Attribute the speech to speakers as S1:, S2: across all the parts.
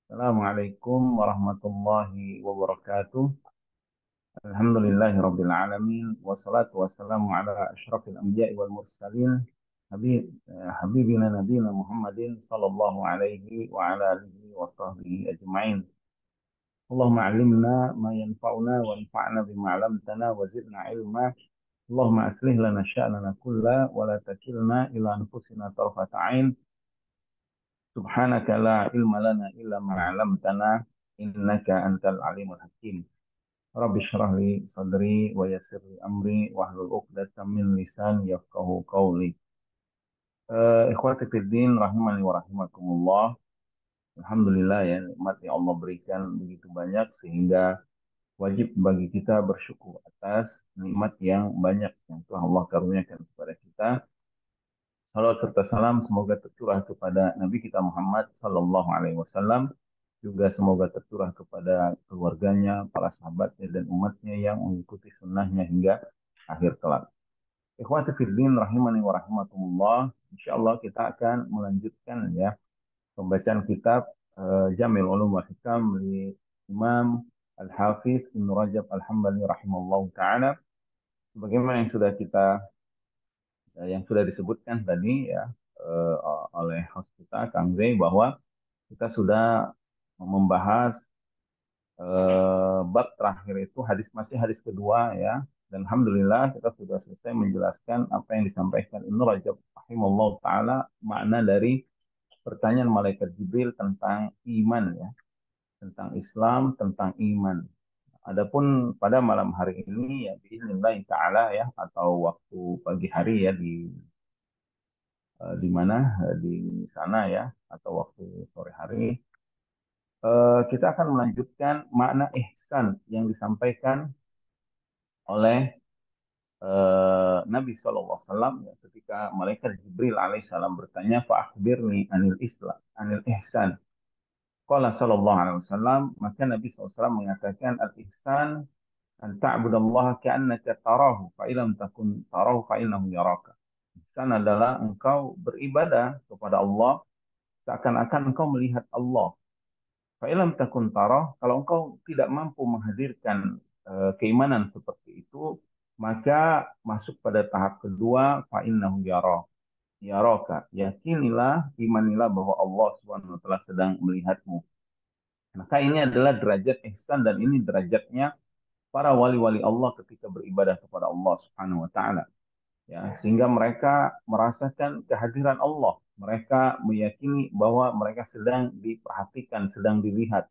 S1: Assalamualaikum warahmatullahi wabarakatuh. Alhamdulillahirabbil alamin wassalatu wassalamu ala asyrafil anbiya'i wal mursalin habibina nabiyina Muhammadin sallallahu alaihi wa ala alihi wa sahbihi ajma'in. Allahumma 'allimna ma yanfa'una wanfa'na bima 'allamtana wa zidna ilma. Allahumma aslih lana sya'nana kulla wa la takilna ila anfusina tarfata 'ain. Subhanaka la ilma lana illa ma 'allamtana innaka antal alimul hakim. Rabbi shrah li sadri wa yassir li amri wahlul 'uqdatam min lisani yafqahu qawli. Ikhwati fiddin rahimani wa rahimakumullah. Alhamdulillah ya nikmat yang Allah berikan begitu banyak sehingga wajib bagi kita bersyukur atas nikmat yang banyak yang telah Allah karuniakan kepada kita. Salawat serta salam semoga tercurah kepada Nabi kita Muhammad sallallahu alaihi wasallam, juga semoga tercurah kepada keluarganya, para sahabatnya dan umatnya yang mengikuti sunnahnya hingga akhir kelak. Ikhwati fiddin rahimani wa rahimakumullah. Insyaallah kita akan melanjutkan ya pembacaan kitab Jamil Ulum wal Hikam dari Imam Al-Hafiz Ibnu Rajab Al-Hambali rahimahullah taala. Sebagaimana yang sudah disebutkan tadi ya eh, oleh host kita Kang Zai, bahwa kita sudah membahas bab terakhir itu masih hadis kedua ya, dan alhamdulillah kita sudah selesai menjelaskan apa yang disampaikan Ibnu Rajab rahimahullah taala, makna dari pertanyaan malaikat Jibril tentang iman ya, tentang Islam, tentang iman. Adapun pada malam hari ini ya bismillah taala ya, atau waktu pagi hari ya di mana di sana ya, atau waktu sore hari, kita akan melanjutkan makna ihsan yang disampaikan oleh Nabi SAW ya, ketika malaikat Jibril alaihissalam bertanya, fa akhbirni anil Islam, anil ihsan. Qala sallallahu alaihi wasallam, maka Nabi SAW mengatakan al ihsan an ta'budallaha ka'annaka tarahu fa illam takun tarahu fa innahu yaraka. Ihsan adalah engkau beribadah kepada Allah seakan-akan engkau melihat Allah. Fa'ilam takun tarah, kalau engkau tidak mampu menghadirkan keimanan seperti itu, maka masuk pada tahap kedua, fa'innahu yaraka. Yakinilah, imanilah bahwa Allah Subhanahu wa taala sedang melihatmu. Maka ini adalah derajat ihsan, dan ini derajatnya para wali-wali Allah ketika beribadah kepada Allah Subhanahu wa taala. Ya, sehingga mereka merasakan kehadiran Allah. Mereka meyakini bahwa mereka sedang diperhatikan, sedang dilihat,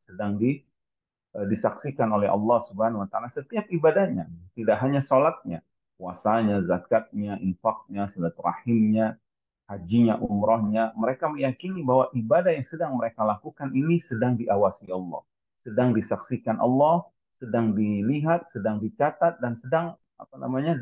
S1: disaksikan oleh Allah Subhanahu wa taala setiap ibadahnya, tidak hanya sholatnya, puasanya, zakatnya, infaknya, silaturahimnya, hajinya, umrohnya. Mereka meyakini bahwa ibadah yang sedang mereka lakukan ini sedang diawasi Allah, sedang disaksikan Allah, sedang dilihat, sedang dicatat, dan sedang apa namanya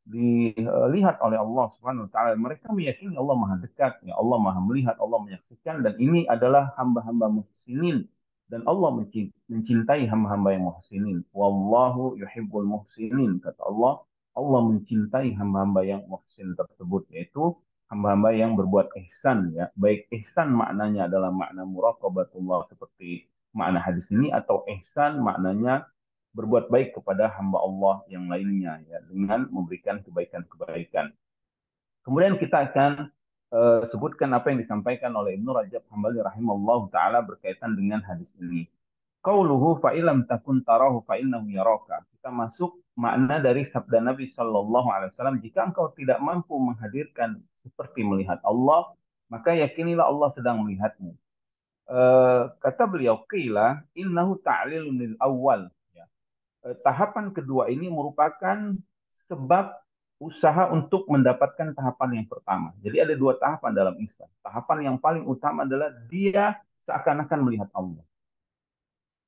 S1: dilihat oleh Allah Subhanahu wa taala. Mereka meyakini Allah Maha dekat, ya Allah Maha melihat, Allah menyaksikan, dan ini adalah hamba-hamba muhsinin, dan Allah mencintai hamba-hamba yang muhsinin. Wallahu yuhibbul muhsinin, kata Allah. Allah mencintai hamba-hamba yang muhsin tersebut, yaitu hamba-hamba yang berbuat ihsan ya. Baik ihsan maknanya adalah makna muraqabatullah seperti makna hadis ini, atau ihsan maknanya berbuat baik kepada hamba Allah yang lainnya ya, dengan memberikan kebaikan-kebaikan. Kemudian kita akan sebutkan apa yang disampaikan oleh Ibnu Rajab Hambali rahimahullah taala berkaitan dengan hadis ini. Qauluhu fa ilam takun tarahu fa innahu yaraka. Kita masuk makna dari sabda Nabi sallallahu alaihi wasallam, jika engkau tidak mampu menghadirkan seperti melihat Allah, maka yakinilah Allah sedang melihatmu. Kata beliau, qila innahu ta'lilun lil awal. Ya. Tahapan kedua ini merupakan sebab usaha untuk mendapatkan tahapan yang pertama. Jadi ada dua tahapan dalam Islam. Tahapan yang paling utama adalah dia seakan-akan melihat Allah.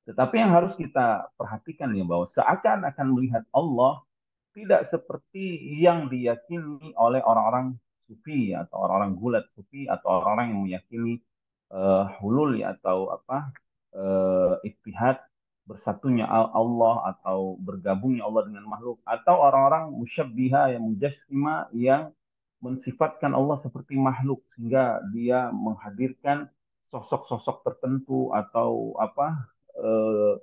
S1: Tetapi yang harus kita perhatikan ya, bahwa seakan-akan melihat Allah tidak seperti yang diyakini oleh orang-orang sufi ya, atau orang-orang gulat sufi, atau orang-orang yang meyakini hulul ya, atau apa, ittihad, bersatunya Allah atau bergabungnya Allah dengan makhluk, atau orang-orang musyabbiha yang mujassima yang mensifatkan Allah seperti makhluk sehingga dia menghadirkan sosok-sosok tertentu atau apa eh,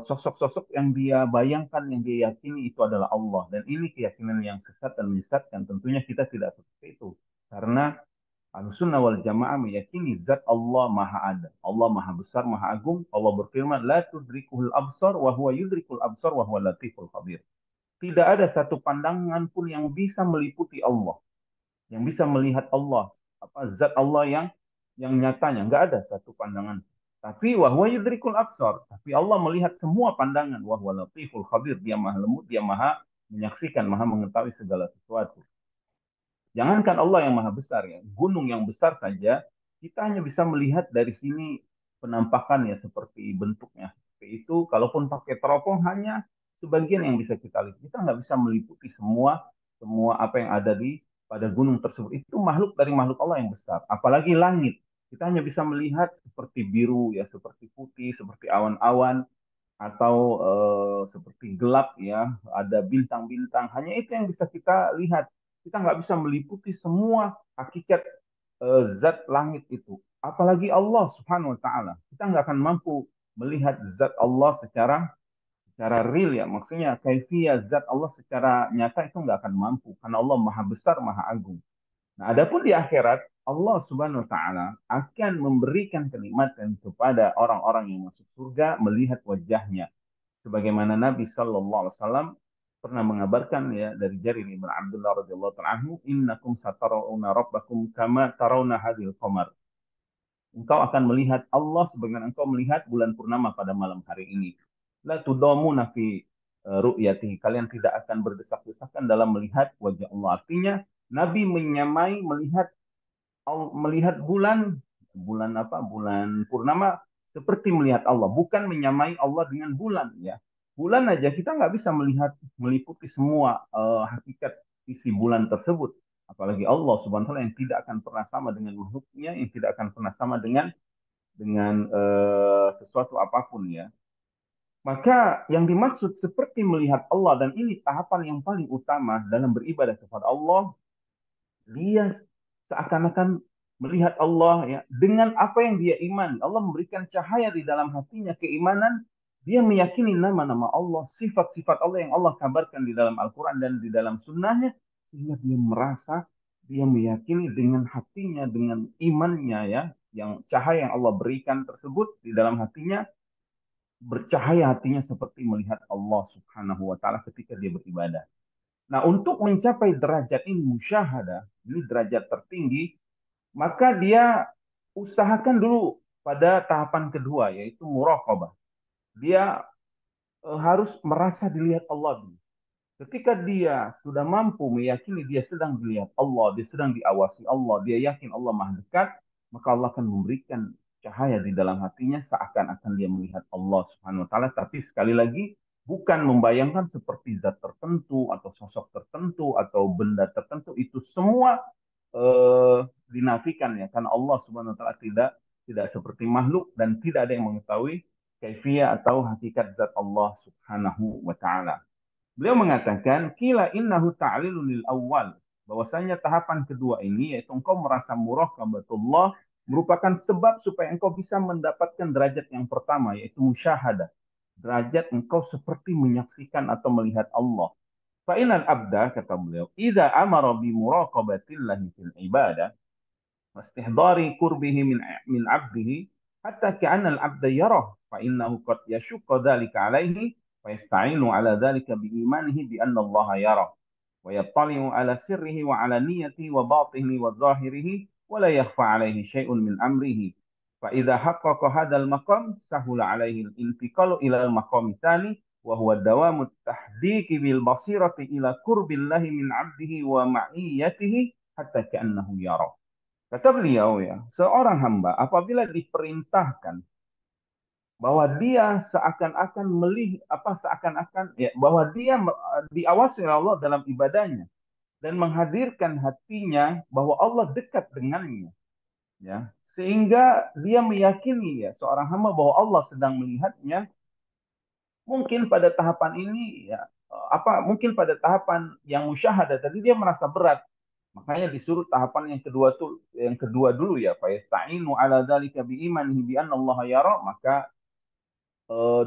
S1: sosok-sosok yang dia bayangkan, yang dia yakini itu adalah Allah. Dan ini keyakinan yang sesat dan menyesatkan. Tentunya kita tidak seperti itu. Karena Ahlussunnah wal Jamaah meyakini zat Allah Maha ada. Allah Maha besar, Maha agung. Allah berfirman, La tudrikuhul absar wa huwa yudrikul absar wa huwa latiful khabir. Tidak ada satu pandangan pun yang bisa meliputi Allah, yang bisa melihat Allah, apa zat Allah yang nyatanya, nggak ada satu pandangan. Tapi wahwa yudrikul absar, tapi Allah melihat semua pandangan. Wahwa latiful khabir, dia maha lembut, dia maha menyaksikan, maha mengetahui segala sesuatu. Jangankan Allah yang maha besar ya, gunung yang besar saja kita hanya bisa melihat dari sini penampakannya seperti bentuknya. Seperti itu, kalaupun pakai teropong hanya sebagian yang bisa kita lihat. Kita nggak bisa meliputi semua semua apa yang ada di pada gunung tersebut. Itu makhluk dari makhluk Allah yang besar. Apalagi langit. Kita hanya bisa melihat seperti biru ya, seperti putih, seperti awan-awan atau seperti gelap ya, ada bintang-bintang. Hanya itu yang bisa kita lihat. Kita nggak bisa meliputi semua hakikat zat langit itu. Apalagi Allah Subhanahu Wa Taala. Kita nggak akan mampu melihat zat Allah secara real ya. Maksudnya kaifiyah zat Allah secara nyata itu nggak akan mampu karena Allah maha besar, maha agung. Nah, adapun di akhirat Allah Subhanahu Wa Taala akan memberikan kenikmatan kepada orang-orang yang masuk surga melihat wajahnya sebagaimana Nabi Shallallahu Alaihi Wasallam pernah mengabarkan ya dari Jarir bin Abdullah radhiyallahu taala anhu, innakum satarawna rabbakum kama tarawna hadhil qamar. Engkau akan melihat Allah sebagaimana engkau melihat bulan purnama pada malam hari ini. La tudamuna fi ru'yati. Kalian tidak akan berdesak-desakan dalam melihat wajah Allah. Artinya Nabi menyamai melihat bulan bulan apa bulan purnama seperti melihat Allah, bukan menyamai Allah dengan bulan ya. Bulan aja kita nggak bisa melihat meliputi semua hakikat isi bulan tersebut, apalagi Allah subhanahu wa ta'ala yang tidak akan pernah sama dengan makhluknya, yang tidak akan pernah sama dengan sesuatu apapun ya. Maka yang dimaksud seperti melihat Allah, dan ini tahapan yang paling utama dalam beribadah kepada Allah, dia seakan-akan melihat Allah ya dengan apa yang dia imani. Allah memberikan cahaya di dalam hatinya keimanan. Dia meyakini nama-nama Allah, sifat-sifat Allah yang Allah kabarkan di dalam Al-Quran dan di dalam sunnahnya. Sehingga dia merasa, dia meyakini dengan hatinya, dengan imannya ya, yang cahaya yang Allah berikan tersebut di dalam hatinya, bercahaya hatinya seperti melihat Allah subhanahu wa ta'ala ketika dia beribadah. Nah, untuk mencapai derajat ini musyahadah, ini derajat tertinggi, maka dia usahakan dulu pada tahapan kedua, yaitu muraqabah. Dia harus merasa dilihat Allah dulu. Ketika dia sudah mampu meyakini dia sedang dilihat Allah, dia sedang diawasi Allah, dia yakin Allah maha dekat, maka Allah akan memberikan cahaya di dalam hatinya seakan-akan dia melihat Allah Subhanahu wa taala, tapi sekali lagi bukan membayangkan seperti zat tertentu atau sosok tertentu atau benda tertentu, itu semua dinafikan ya, karena Allah Subhanahu wa taala tidak seperti makhluk dan tidak ada yang mengetahui kaifiyah atau hakikat zat Allah Subhanahu wa taala. Beliau mengatakan, kila innahu ta'lilun lil awal. Bahwasanya tahapan kedua ini, yaitu engkau merasa muraqabatullah, merupakan sebab supaya engkau bisa mendapatkan derajat yang pertama, yaitu musyahadah. Derajat engkau seperti menyaksikan atau melihat Allah. Fa'inal abda, kata beliau, idza amara bi muraqabatillahi fil ibadah, واستحضار قربه من عبده حتى كأن العبد يراه فإنه قد يشق ذلك عليه فيستعين على ذلك بإيمانه بأن الله يراه ويطلع على سره وعلى نيته وباطنه وظاهره ولا يخفى عليه شيء من أمره. فإذا حقق هذا المقام سهل عليه الانتقال إلى المقام الثاني وهو دوام التحديق بالبصيرة إلى قرب الله من عبده ومعيته حتى كأنه يراه. Kata beliau ya, seorang hamba apabila diperintahkan bahwa dia seakan-akan seakan-akan ya bahwa dia diawasi oleh Allah dalam ibadahnya dan menghadirkan hatinya bahwa Allah dekat dengannya, ya, sehingga dia meyakini ya seorang hamba bahwa Allah sedang melihatnya. Mungkin pada tahapan ini ya mungkin pada tahapan yang musyahadah tadi dia merasa berat, Makanya disuruh tahapan yang kedua tuh, yang kedua dulu ya, fa yasta'inu ala dzalika bi imanihi bi anna Allah yara, maka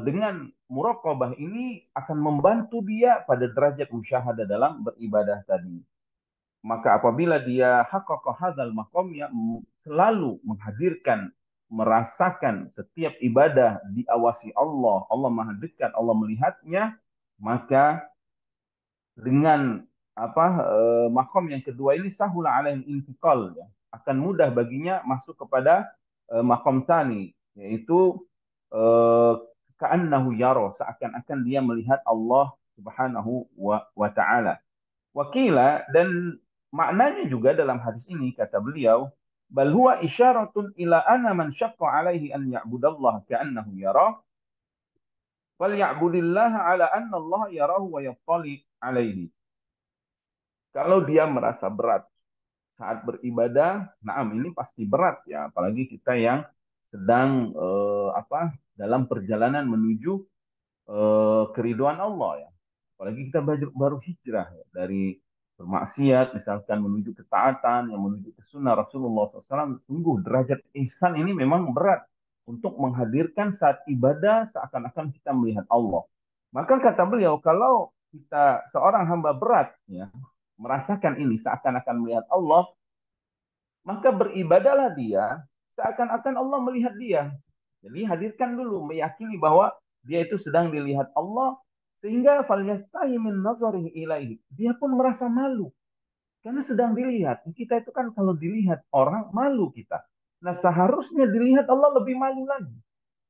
S1: dengan muraqabah ini akan membantu dia pada derajat musyahadah dalam beribadah tadi. Maka apabila dia haqqaqa hadzal maqam ya, selalu menghadirkan, merasakan setiap ibadah diawasi Allah, Allah Maha dekat, Allah melihatnya, maka dengan makom yang kedua ini sahula alaih intikal ya, akan mudah baginya masuk kepada makom tani, yaitu uh, ka'annahu yaro, seakan-akan dia melihat Allah Subhanahu wa taala. Wakila, dan maknanya juga dalam hadis ini kata beliau, bal huwa isyaratun ila anna man syaqqa alaihi an ya'budallah ka'annahu yara fal ya'budillaha ala anna Allah yarahu wa yattali alaihi. Kalau dia merasa berat saat beribadah, nah ini pasti berat ya, apalagi kita yang sedang dalam perjalanan menuju keriduan Allah ya. Apalagi kita baru hijrah ya, dari bermaksiat misalkan menuju ketaatan, yang menuju ke sunnah Rasulullah SAW. Sungguh derajat ihsan ini memang berat untuk menghadirkan saat ibadah seakan-akan kita melihat Allah. Maka kata beliau, kalau kita seorang hamba berat ya merasakan ini seakan-akan melihat Allah, maka beribadahlah dia seakan-akan Allah melihat dia. Jadi hadirkan dulu, meyakini bahwa dia itu sedang dilihat Allah, sehingga falyastahi min nazarihi ilaihi. Dia pun merasa malu karena sedang dilihat. Kita itu kan kalau dilihat orang malu kita. Nah, seharusnya dilihat Allah lebih malu lagi.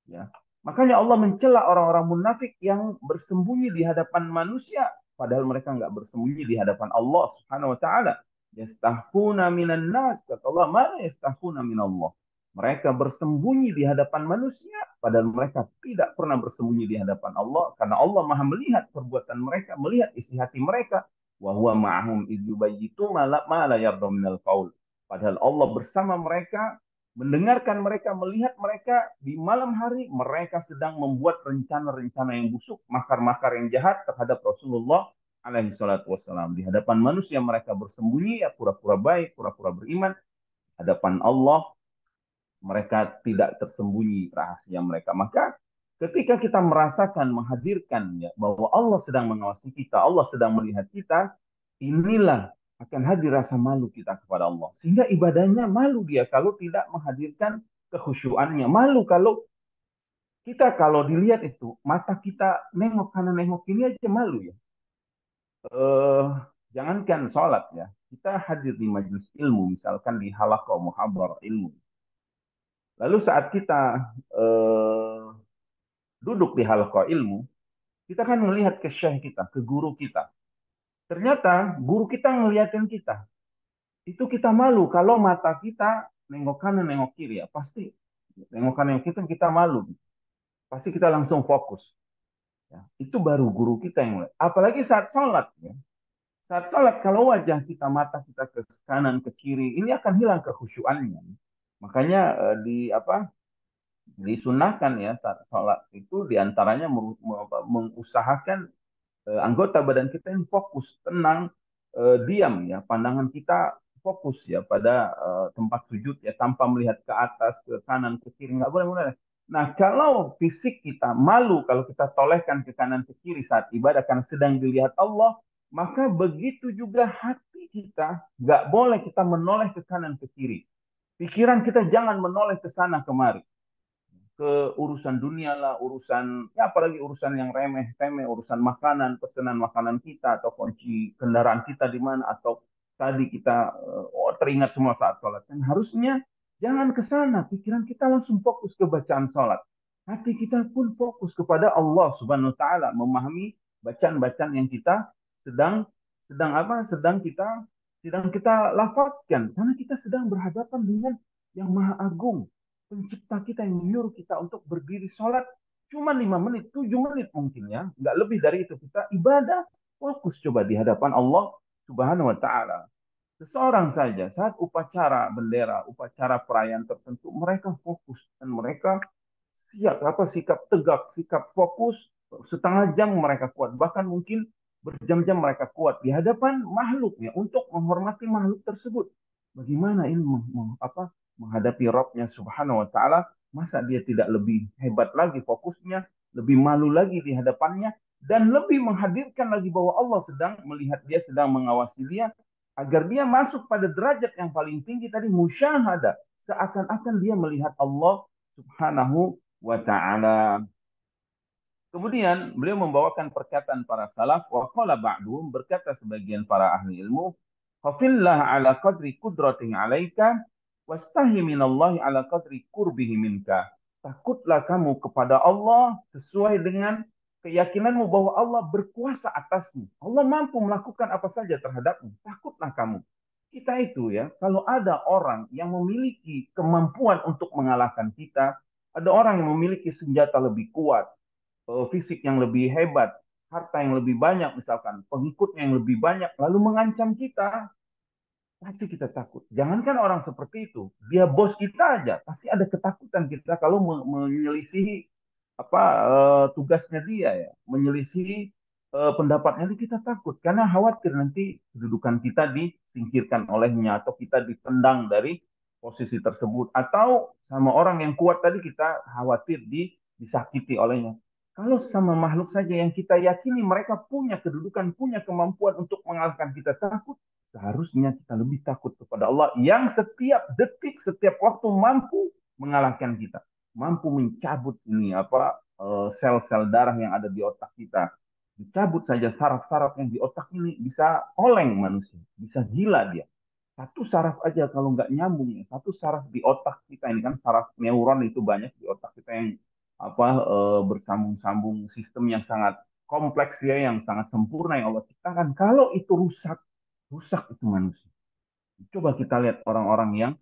S1: Ya. Makanya Allah mencela orang-orang munafik yang bersembunyi di hadapan manusia, padahal mereka nggak bersembunyi di hadapan Allah Subhanahu wa taala. Yastahfuna minan nas, kata Allah, mana yastahfuna minallah. Mereka bersembunyi di hadapan manusia, padahal mereka tidak pernah bersembunyi di hadapan Allah, karena Allah Maha melihat perbuatan mereka, melihat isi hati mereka. Wa huwa ma'ahum idh yubayyitu ma la yarda minal qaul. Padahal Allah bersama mereka, mendengarkan mereka, melihat mereka di malam hari mereka sedang membuat rencana-rencana yang busuk, makar-makar yang jahat terhadap Rasulullah alaihi salatu wassalam. Di hadapan manusia mereka bersembunyi, ya pura-pura baik, pura-pura beriman. Hadapan Allah mereka tidak tersembunyi rahasia mereka. Maka ketika kita merasakan, menghadirkan ya, bahwa Allah sedang mengawasi kita, Allah sedang melihat kita, inilah akan hadir rasa malu kita kepada Allah. Sehingga ibadahnya malu dia kalau tidak menghadirkan kekhusyuannya. Malu kalau kita kalau dilihat itu, mata kita nengok kanan nengok kiri aja malu ya. Eh, Jangankan sholat ya. Kita hadir di majelis ilmu, misalkan di halaqah muhabar ilmu. Lalu saat kita eh, duduk di halaqah ilmu, kita kan melihat ke syekh kita, ke guru kita. Ternyata guru kita ngeliatin kita. Itu kita malu kalau mata kita nengok kanan, nengok kiri ya. Pasti nengok kanan, nengok kiri kita malu. Pasti kita langsung fokus. Ya. Itu baru guru kita yang mulai. Apalagi saat sholat. Ya. Saat sholat, kalau wajah kita, mata kita ke kanan, ke kiri, ini akan hilang kekhusyuannya. Makanya disunahkan ya saat sholat itu diantaranya mengusahakan anggota badan kita ini fokus, tenang, diam ya, pandangan kita fokus ya pada tempat sujud ya, tanpa melihat ke atas, ke kanan, ke kiri, nggak boleh boleh. Nah, kalau fisik kita malu kalau kita tolehkan ke kanan ke kiri saat ibadah karena sedang dilihat Allah, maka begitu juga hati kita nggak boleh kita menoleh ke kanan ke kiri. Pikiran kita jangan menoleh ke sana kemari, ke urusan dunia lah, urusan ya apalagi urusan yang remeh temeh, urusan makanan, pesanan makanan kita atau kunci kendaraan kita di mana, atau tadi kita teringat semua saat sholat. Dan harusnya jangan ke sana, pikiran kita langsung fokus ke bacaan sholat. Hati kita pun fokus kepada Allah Subhanahu wa taala, memahami bacaan-bacaan yang kita sedang sedang apa? Sedang kita lafazkan karena kita sedang berhadapan dengan yang Maha Agung, pencipta kita yang menyuruh kita untuk berdiri sholat cuma 5 menit, 7 menit mungkin ya, nggak lebih dari itu kita ibadah fokus coba di hadapan Allah Subhanahu Wa Taala. Seseorang saja saat upacara bendera, upacara perayaan tertentu, mereka fokus dan mereka siap sikap tegak, sikap fokus, setengah jam mereka kuat, bahkan mungkin Berjam-jam mereka kuat di hadapan makhluknya untuk menghormati makhluk tersebut. Bagaimana ini menghadapi Rabb-nya Subhanahu wa taala? Masa dia tidak lebih hebat lagi fokusnya, lebih malu lagi di hadapannya, dan lebih menghadirkan lagi bahwa Allah sedang melihat dia, sedang mengawasi dia, agar dia masuk pada derajat yang paling tinggi tadi, musyahadah, seakan-akan dia melihat Allah Subhanahu wa taala. Kemudian beliau membawakan perkataan para salaf, wa qala ba'duhum, berkata sebagian para ahli ilmu, khafillah ala qadri qudratihi alaika wastahi minallahi ala qadri qurbihi minka. Takutlah kamu kepada Allah sesuai dengan keyakinanmu bahwa Allah berkuasa atasmu. Allah mampu melakukan apa saja terhadapmu. Takutlah kamu. Kita itu ya, kalau ada orang yang memiliki kemampuan untuk mengalahkan kita, ada orang yang memiliki senjata lebih kuat, fisik yang lebih hebat, harta yang lebih banyak misalkan, pengikutnya yang lebih banyak, lalu mengancam kita, pasti kita takut. Jangankan orang seperti itu, dia bos kita aja, pasti ada ketakutan kita kalau menyelisihi tugasnya dia ya, menyelisihi pendapatnya itu kita takut karena khawatir nanti kedudukan kita disingkirkan olehnya atau kita ditendang dari posisi tersebut atau sama orang yang kuat tadi kita khawatir disakiti olehnya. Kalau sama makhluk saja yang kita yakini mereka punya kedudukan, punya kemampuan untuk mengalahkan kita takut, seharusnya kita lebih takut kepada Allah yang setiap detik, setiap waktu mampu mengalahkan kita, mampu mencabut ini sel-sel darah yang ada di otak kita. Dicabut saja saraf-saraf yang di otak ini bisa oleng manusia, bisa gila dia. Satu saraf aja kalau nggak nyambung ya, satu saraf di otak kita ini kan saraf neuron itu banyak di otak kita yang bersambung-sambung, sistem yang sangat kompleks ya, yang sangat sempurna yang Allah ciptakan. Kalau itu rusak, rusak itu manusia. Coba kita lihat orang-orang yang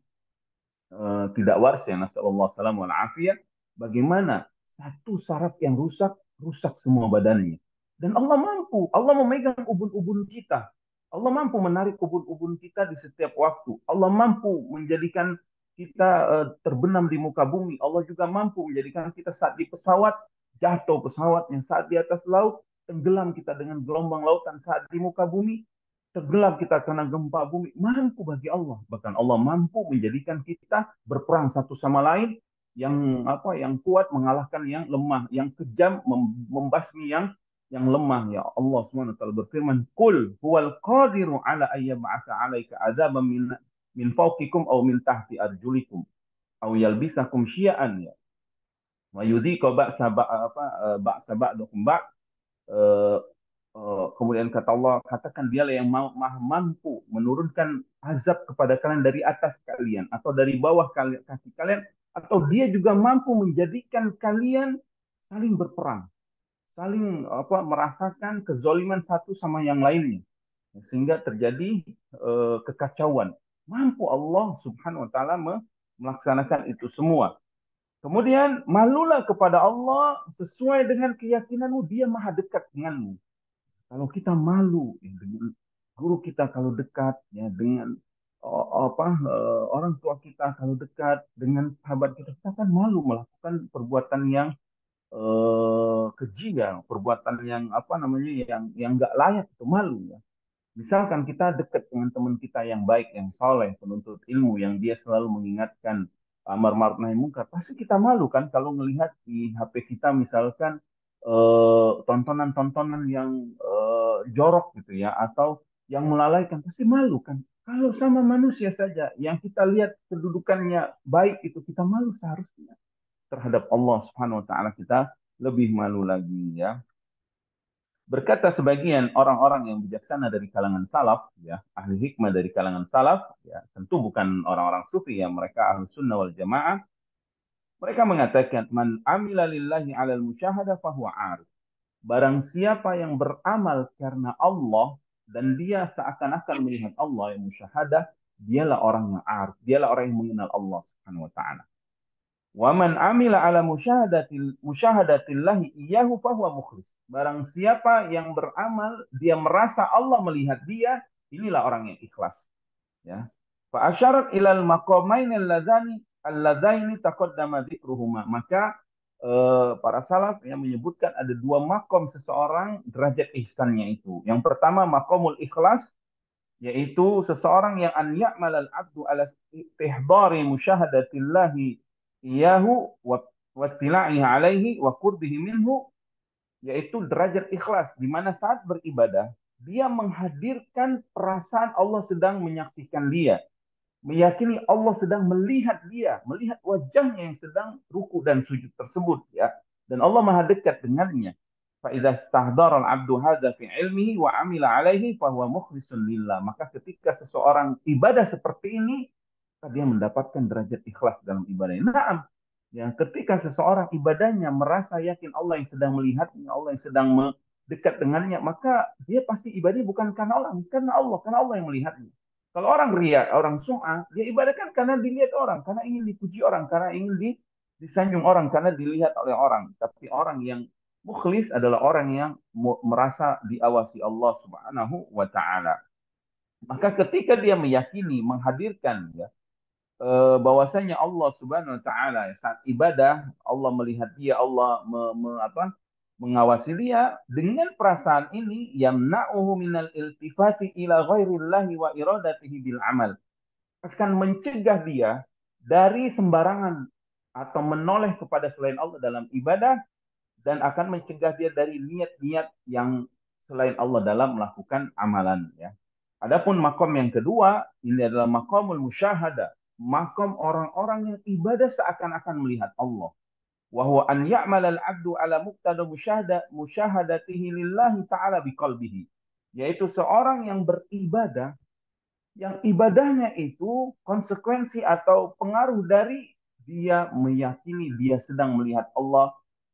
S1: tidak waras ya, nasallallahu salam wal afiyah, bagaimana satu saraf yang rusak, rusak semua badannya. Dan Allah mampu, Allah memegang ubun-ubun kita. Allah mampu menarik ubun-ubun kita di setiap waktu. Allah mampu menjadikan kita terbenam di muka bumi. Allah juga mampu menjadikan kita saat di pesawat, jatuh pesawatnya, saat di atas laut, tenggelam kita dengan gelombang lautan, saat di muka bumi, tenggelam kita karena gempa bumi, mampu bagi Allah. Bahkan Allah mampu menjadikan kita berperang satu sama lain, yang kuat mengalahkan yang lemah, yang kejam membasmi yang lemah. Ya Allah SWT berfirman, "Qul huwal qadiru ala ayyab'atsa 'alaika 'adzaban min fawqikum aw min tahti arjulikum aw yalbisakum syi'an ya wa yudhiqa ba'sa ba'dakum ba'd." Eh, Kemudian kata Allah, katakan dialah yang maha mampu menurunkan azab kepada kalian dari atas kalian atau dari bawah kaki kalian, atau dia juga mampu menjadikan kalian saling berperang, saling merasakan kezoliman satu sama yang lainnya, sehingga terjadi kekacauan. Mampu Allah Subhanahu wa taala melaksanakan itu semua. Kemudian malulah kepada Allah sesuai dengan keyakinanmu dia maha dekat denganmu. Kalau kita malu ya, dengan guru kita kalau dekat ya, dengan orang tua kita kalau dekat, dengan sahabat kita, kita kan malu melakukan perbuatan yang keji ya, perbuatan yang yang nggak layak, itu malu ya. Misalkan kita dekat dengan teman kita yang baik, yang soleh, penuntut ilmu, yang dia selalu mengingatkan amar ma'ruf nahi munkar, pasti kita malu kan kalau melihat di HP kita misalkan tontonan-tontonan yang jorok gitu ya, atau yang melalaikan, pasti malu kan. Kalau sama manusia saja yang kita lihat kedudukannya baik itu kita malu, seharusnya terhadap Allah Subhanahu wa taala kita lebih malu lagi ya. Berkata sebagian orang-orang yang bijaksana dari kalangan salaf, ya, ahli hikmah dari kalangan salaf, ya, tentu bukan orang-orang sufi ya, mereka ahli sunnah wal jamaah. Mereka mengatakan, man amila lillahi alal musyahadah fahuwa arif. Barang siapa yang beramal karena Allah dan dia seakan-akan melihat Allah yang musyahadah, dialah orang yang arif, dialah orang yang mengenal Allah Subhanahu wa taala. Wa man amila ala musyahadatillahi iyyahu fahuwa mukhlis. Barang siapa yang beramal dia merasa Allah melihat dia, inilah orang yang ikhlas. Ya. Fa asyarat ilal maqamain alladzaini taqaddama dzikruhuma. Maka para salaf yang menyebutkan ada dua makom seseorang derajat ihsannya itu. Yang pertama makomul ikhlas, yaitu seseorang yang an ya'mal al-'abdu ala istihdari musyahadatillahi iyahu wa tila'ihi alaihi wa qurbihi minhu, yaitu derajat ikhlas di mana saat beribadah dia menghadirkan perasaan Allah sedang menyaksikan dia, meyakini Allah sedang melihat dia, melihat wajahnya yang sedang ruku dan sujud tersebut ya. Dan Allah Maha dekat dengannya. Fa idza istahdara al-'abdu hadza fi 'ilmihi wa 'amila 'alaihi fa huwa mukhlisun lillah. Maka ketika seseorang ibadah seperti ini, dia mendapatkan derajat ikhlas dalam ibadahnya. Naam. Ya, ketika seseorang ibadahnya merasa yakin Allah yang sedang melihatnya, Allah yang sedang dekat dengannya, maka dia pasti ibadahnya bukan karena Allah yang melihatnya. Kalau orang ria, orang sum'ah, dia ibadahkan karena dilihat orang, karena ingin dipuji orang, karena ingin disanjung orang, karena dilihat oleh orang. Tapi orang yang mukhlis adalah orang yang merasa diawasi Allah Subhanahu wa taala. Maka ketika dia meyakini, menghadirkan ya, bahwasanya Allah Subhanahu wa taala saat ibadah Allah melihat dia, Allah mengawasi dia, dengan perasaan ini yamna'uhu minal iltifati ila ghairillahi wa iradatihi bil amal, akan mencegah dia dari sembarangan atau menoleh kepada selain Allah dalam ibadah, dan akan mencegah dia dari niat-niat yang selain Allah dalam melakukan amalan ya. Adapun makom yang kedua, ini adalah makomul musyahadah, makom orang-orang yang ibadah seakan-akan melihat Allah. Wa huwa an ya'mal al-'abdu ala muqtada musyahadatihi lillahi ta'ala biqalbihi. Yaitu seorang yang beribadah, yang ibadahnya itu konsekuensi atau pengaruh dari dia meyakini dia sedang melihat Allah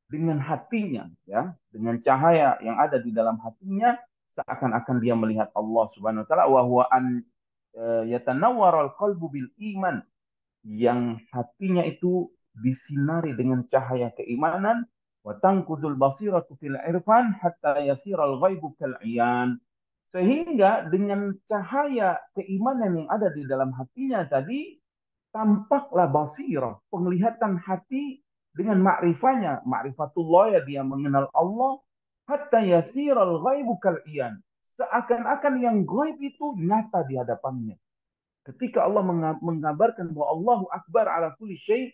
S1: dengan hatinya ya, dengan cahaya yang ada di dalam hatinya, seakan-akan dia melihat Allah Subhanahu wa taala. Wa huwa an yatanawwaral qalbu bil iman, yang hatinya itu disinari dengan cahaya keimanan. Wa tanqudul basiratu fil irfan hatta yasiral ghaibu kal iyan, sehingga dengan cahaya keimanan yang ada di dalam hatinya tadi, tampaklah basirah, penglihatan hati dengan makrifahnya, makrifatullah ya, dia mengenal Allah, hatta yasiral ghaibu kal iyan, seakan-akan yang gaib itu nyata di hadapannya. Ketika Allah mengabarkan bahwa Allahu Akbar ala kulli syai,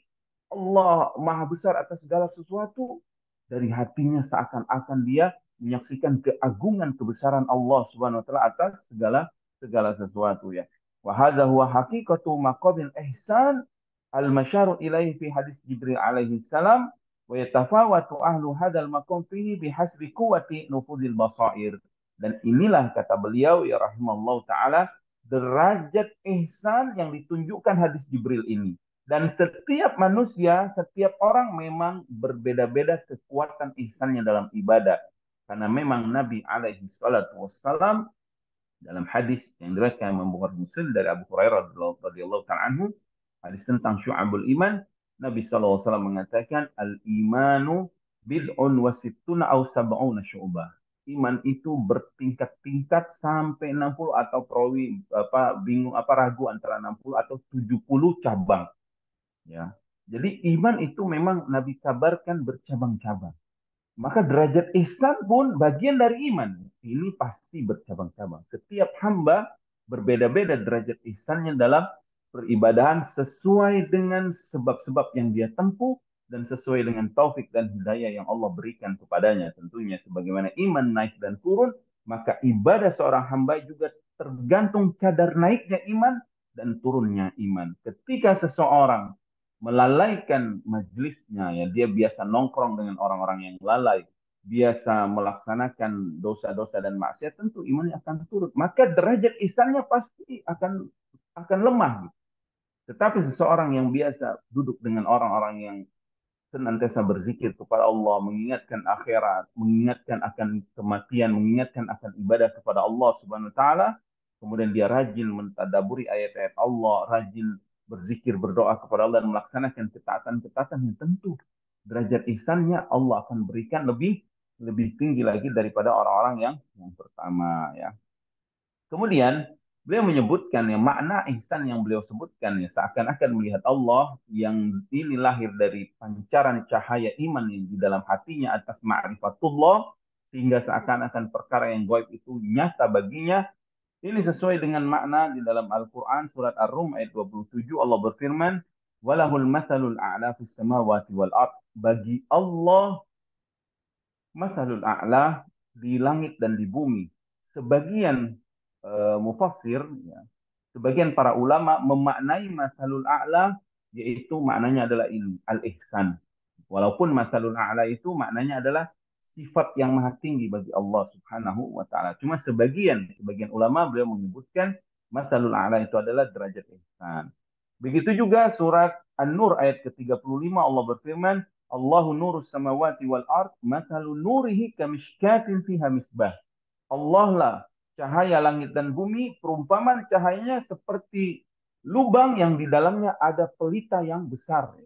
S1: Allah maha besar atas segala sesuatu, dari hatinya seakan-akan dia menyaksikan keagungan kebesaran Allah Subhanahu wa taala atas segala segala sesuatu ya. Wa hadza huwa haqiqatu maqamil ihsan al-masyaru ilaihi fi hadis Jibril alaihi salam, wa yatafawatu ahlu hadzal maqam fihi bihasbi quwwati nufudil basair. Dan inilah kata beliau ya rahimallahu taala, derajat ihsan yang ditunjukkan hadis Jibril ini. Dan setiap manusia, setiap orang memang berbeda-beda kekuatan ihsannya dalam ibadah. Karena memang Nabi alaihi salatu wassalam dalam hadis yang diriwayatkan Imam Bukhari Muslim dari Abu Hurairah radhiyallahu ta'ala anhu, hadis tentang syu'abul iman, Nabi SAW mengatakan al-imanu bid'un wa sittuna aw sab'una syu'bah. Iman itu bertingkat-tingkat sampai 60, atau perawi bingung ragu antara 60 atau 70 cabang ya. Jadi iman itu memang Nabi kabarkan bercabang-cabang. Maka derajat ihsan pun bagian dari iman. Ini pasti bercabang-cabang. Setiap hamba berbeda-beda derajat ihsannya dalam peribadahan sesuai dengan sebab-sebab yang dia tempuh dan sesuai dengan taufik dan hidayah yang Allah berikan kepadanya. Tentunya sebagaimana iman naik dan turun, maka ibadah seorang hamba juga tergantung kadar naiknya iman dan turunnya iman. Ketika seseorang melalaikan majlisnya ya, dia biasa nongkrong dengan orang-orang yang lalai, biasa melaksanakan dosa-dosa dan maksiat, tentu imannya akan turun, maka derajat ihsannya pasti akan lemah. Tetapi seseorang yang biasa duduk dengan orang-orang yang senantiasa berzikir kepada Allah, mengingatkan akhirat, mengingatkan akan kematian, mengingatkan akan ibadah kepada Allah Subhanahu wa taala, kemudian dia rajin mentadaburi ayat-ayat Allah, rajin berzikir, berdoa kepada Allah dan melaksanakan ketaatan-ketaatan yang tentu derajat ihsannya Allah akan berikan lebih lebih tinggi lagi daripada orang-orang yang pertama ya. Kemudian beliau menyebutkan ya makna ihsan yang beliau sebutkan ya seakan-akan melihat Allah yang ini lahir dari pancaran cahaya iman yang di dalam hatinya atas ma'rifatullah sehingga seakan-akan perkara yang gaib itu nyata baginya. Ini sesuai dengan makna di dalam Al-Quran surat Ar-Rum ayat 27 Allah berfirman, walahul mathalul a'la fis samawati wal ard. Bagi Allah masalul a'la di langit dan di bumi. Sebagian mufassir, ya, sebagian para ulama memaknai masalul a'la yaitu maknanya adalah ini al-ihsan. Walaupun masalul a'la itu maknanya adalah sifat yang maha tinggi bagi Allah Subhanahu wa taala. Cuma sebagian ulama beliau menyebutkan masalul a'la itu adalah derajat ihsan. Begitu juga surat An-Nur ayat ke-35 Allah berfirman, Allahu nurus samawati wal ard, mathalu nurihi kamishkatin fiha misbah. Allah lah cahaya langit dan bumi, perumpamaan cahayanya seperti lubang yang di dalamnya ada pelita yang besar.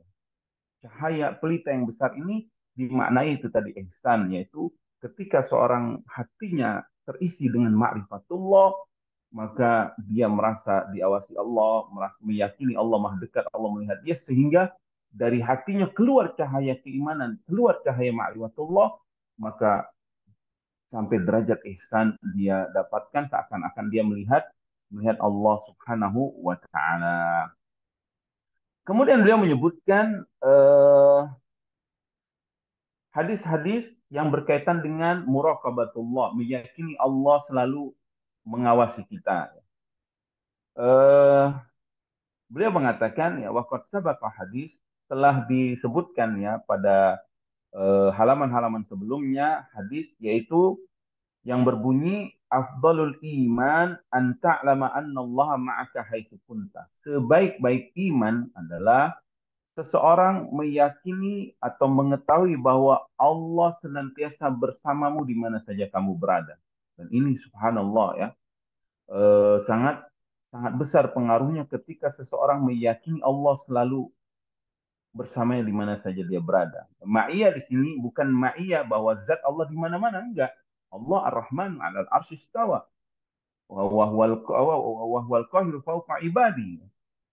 S1: Cahaya pelita yang besar ini dimaknai itu tadi ihsan, yaitu ketika seorang hatinya terisi dengan ma'rifatullah, maka dia merasa diawasi Allah, merasa meyakini Allah maha dekat, Allah melihat dia, sehingga dari hatinya keluar cahaya keimanan, keluar cahaya ma'rifatullah, maka sampai derajat ihsan dia dapatkan seakan-akan dia melihat melihat Allah Subhanahu wa taala. Kemudian beliau menyebutkan hadis-hadis yang berkaitan dengan muraqabatullah, meyakini Allah selalu mengawasi kita. Eh, Beliau mengatakan ya waqad sabaqa hadis telah disebutkan ya pada halaman-halaman sebelumnya hadis yaitu yang berbunyi afdalul iman an ta'lama anna Allah ma'aka haitsu kunta. Sebaik-baik iman adalah seseorang meyakini atau mengetahui bahwa Allah senantiasa bersamamu di mana saja kamu berada. Dan ini subhanallah ya, sangat sangat besar pengaruhnya ketika seseorang meyakini Allah selalu bersamanya di mana saja dia berada. Ma'iyah di sini bukan ma'iyah bahwa zat Allah di mana-mana, enggak. Allah Ar-Rahman 'alal arsy istawa wahwal qahiru fawqa ibadi.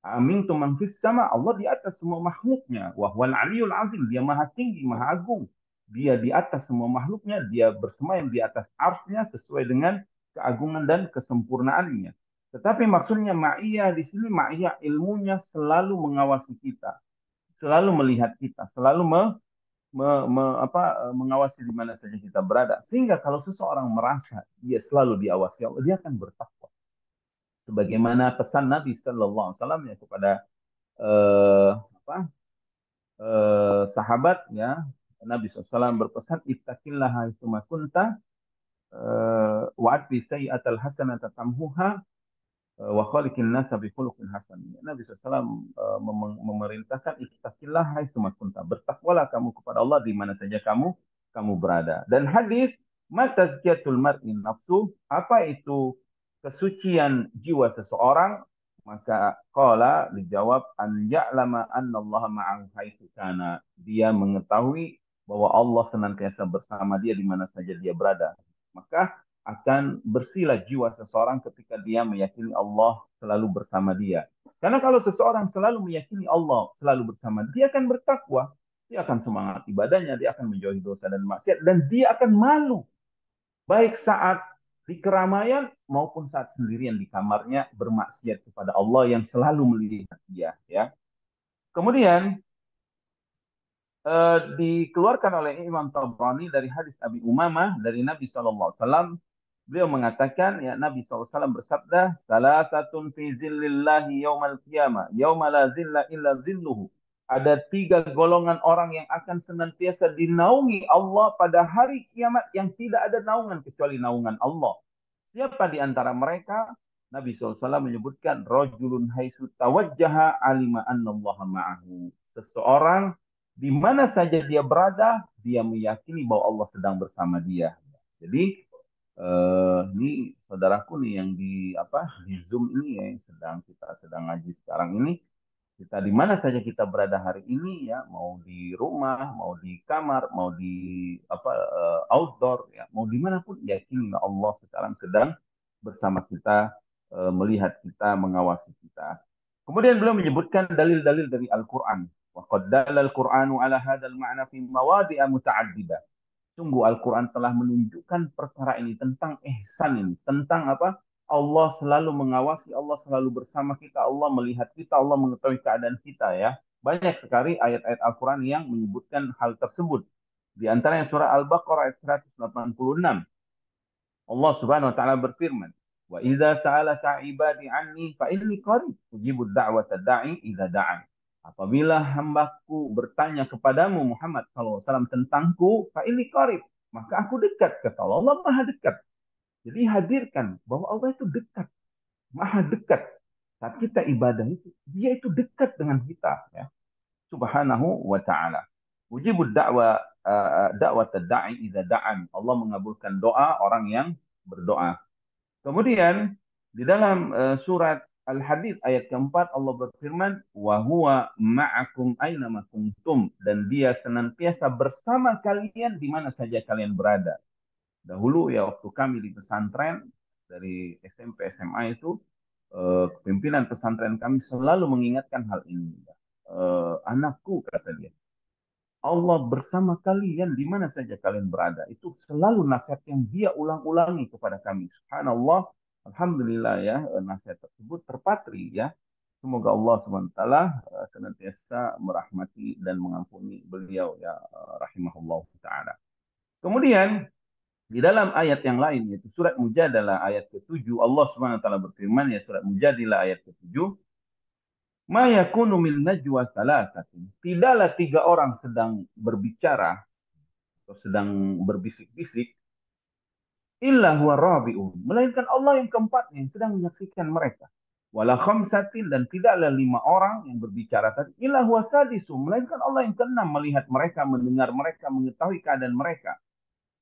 S1: Amin tu man fis sama, Allah di atas semua makhluknya. Wahwal aliyul azim, dia maha tinggi, maha agung. Dia di atas semua makhluknya, dia bersemayam di atas arsnya sesuai dengan keagungan dan kesempurnaannya. Tetapi maksudnya ma'iyah di sini ma'iyah ilmunya selalu mengawasi kita, selalu melihat kita, selalu mengawasi di mana saja kita berada. Sehingga kalau seseorang merasa dia selalu diawasi Allah, dia akan bertakwa. Sebagaimana pesan Nabi Sallallahu Alaihi Wasallam ya kepada eh, apa, sahabat ya, Nabi SAW berpesan ittaqillaha haitsuma kunta wa atbi sayyi'atal hasanata tamhuha wa khaliqin nasa bi khuluqin hasan. Nabi SAW memerintahkan ittaqillah haitsuma kunta. Bertakwalah kamu kepada Allah di mana saja kamu berada. Dan hadis matazkiyatul mar'i nafsu, apa itu kesucian jiwa seseorang? Maka qala dijawab an ya'lama anna Allah ma'ahu haitsu kana. Dia mengetahui bahwa Allah senantiasa bersama dia di mana saja dia berada. Maka akan bersihlah jiwa seseorang ketika dia meyakini Allah selalu bersama dia. Karena kalau seseorang selalu meyakini Allah selalu bersama dia akan bertakwa, dia akan semangat ibadahnya, dia akan menjauhi dosa dan maksiat, dan dia akan malu baik saat di keramaian maupun saat sendirian di kamarnya bermaksiat kepada Allah yang selalu melihat dia. Ya. Kemudian dikeluarkan oleh Imam Tabrani dari hadis Abi Umamah dari Nabi SAW. Beliau mengatakan, ya Nabi SAW bersabda, salasatun fi zillillahi yaumal qiyamah, yauma la zilla illa zilluhu. Ada tiga golongan orang yang akan senantiasa dinaungi Allah pada hari kiamat yang tidak ada naungan kecuali naungan Allah. Siapa di antara mereka? Nabi SAW menyebutkan, rajulun haitsu tawajjaha alima annallaha ma'ahu. Seseorang di mana saja dia berada, dia meyakini bahwa Allah sedang bersama dia. Jadi ini saudaraku nih yang di Zoom ini ya, yang sedang ngaji sekarang ini, kita di mana saja kita berada hari ini ya, mau di rumah, mau di kamar, mau di outdoor ya, mau dimanapun yakini Allah sekarang sedang bersama kita melihat kita, mengawasi kita. Kemudian beliau menyebutkan dalil-dalil dari Al-Quran. Wa qad dalla al-Qur'anu ala hadzal ma'na fi mawadi'a muta'addidah. Sungguh Al-Quran telah menunjukkan perkara ini tentang ihsan ini. Tentang apa? Allah selalu mengawasi, Allah selalu bersama kita, Allah melihat kita, Allah mengetahui keadaan kita ya. Banyak sekali ayat-ayat Al-Quran yang menyebutkan hal tersebut. Di antaranya surah Al-Baqarah ayat 186. Allah Subhanahu wa taala berfirman, "Wa idza sa'alaka 'ibadi 'anni fa inni qarib, ujibud da'wata da'i idza da'an." Apabila hambaku bertanya kepadamu Muhammad SAW tentangku, fa inni qarib, maka aku dekat, kata Allah. Allah Maha dekat. Jadi hadirkan bahwa Allah itu dekat, Maha dekat. Saat kita ibadah itu, dia itu dekat dengan kita ya. Subhanahu wa taala. Ujibud da'wat da'i idza da'an. Allah mengabulkan doa orang yang berdoa. Kemudian di dalam surat Al-Hadid ayat keempat Allah berfirman, wa huwa ma'akum aina ma kuntum, dan dia senantiasa bersama kalian di mana saja kalian berada. Dahulu ya waktu kami di pesantren dari SMP SMA itu pimpinan pesantren kami selalu mengingatkan hal ini. Anakku kata dia, Allah bersama kalian di mana saja kalian berada. Itu selalu nasihat yang dia ulang-ulangi kepada kami. Subhanallah, alhamdulillah ya, nasihat tersebut terpatri ya. Semoga Allah SWT senantiasa merahmati dan mengampuni beliau ya, rahimahullah taala. Kemudian di dalam ayat yang lain yaitu surat Mujadalah ayat ke-7 Allah SWT berfirman ya, surat Mujadilah ayat ke-7, Ma yakunu min najwa thalathatin. Tidaklah tiga orang sedang berbicara atau sedang berbisik-bisik, illa huwa rabi'un, melainkan Allah yang keempatnya yang sedang menyaksikan mereka. Wala khamsatin, dan tidaklah lima orang yang berbicara tadi, illa huwa sadisum, melainkan Allah yang keenam melihat mereka, mendengar mereka, mengetahui keadaan mereka.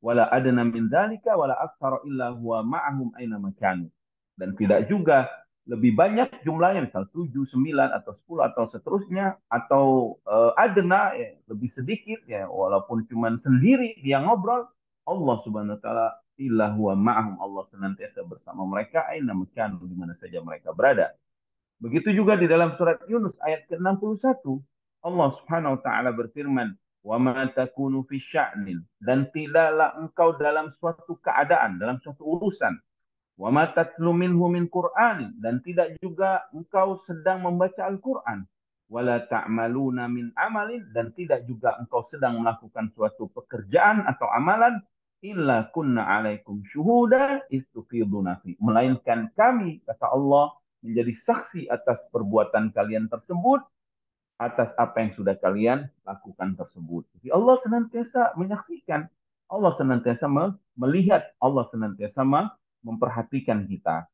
S1: Wala adna min dzalika wala aktsara illa huwa ma'ahum aina makanu. Dan tidak juga lebih banyak jumlahnya, misal 7, 9 atau 10 atau seterusnya, atau adna ya, lebih sedikit ya, walaupun cuma sendiri dia ngobrol, Allah Subhanahu wa taala illa huwa ma'ahum, Allah senantiasa bersama mereka aina makanu, di mana saja mereka berada. Begitu juga di dalam surat Yunus ayat ke-61, Allah Subhanahu wa taala berfirman, "Wa ma takunu fi sya'nin," dan tidaklah engkau dalam suatu keadaan, dalam suatu urusan, "wa ma tatlu minhu min Qur'an," dan tidak juga engkau sedang membaca Al-Qur'an, "wala ta'maluna min amalin," dan tidak juga engkau sedang melakukan suatu pekerjaan atau amalan, "illa kunna 'alaikum syuhuda istufiduna fi," melainkan kami, kata Allah, menjadi saksi atas perbuatan kalian tersebut, atas apa yang sudah kalian lakukan tersebut. Jadi Allah senantiasa menyaksikan, Allah senantiasa melihat, Allah senantiasa memperhatikan kita.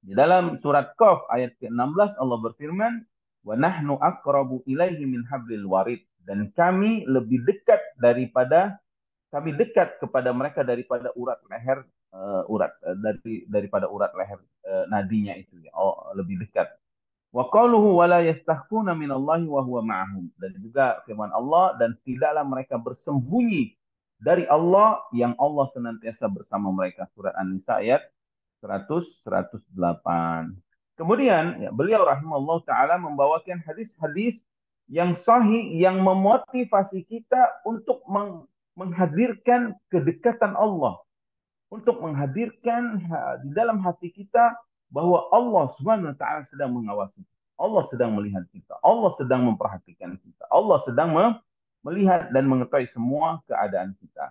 S1: Di dalam surat Qaf ayat ke-16 Allah berfirman, "Wa nahnu aqrabu ilaihi min hablil warid," dan kami lebih dekat daripada, kami dekat kepada mereka daripada urat leher, daripada urat leher nadinya itu ya. Oh, lebih dekat. Wa qaluhu wa la yastakhfuna minallahi wa huwa ma'ahum, dan juga firman Allah, dan tidaklah mereka bersembunyi dari Allah yang Allah senantiasa bersama mereka. Surat An-Nisa ayat 100 108. Kemudian ya, beliau rahimahullah taala membawakan hadis-hadis yang sahih yang memotivasi kita untuk menghadirkan kedekatan Allah, untuk menghadirkan di dalam hati kita bahwa Allah Subhanahu wa taala sedang mengawasi kita. Allah sedang melihat kita. Allah sedang memperhatikan kita. Allah sedang melihat dan mengetahui semua keadaan kita.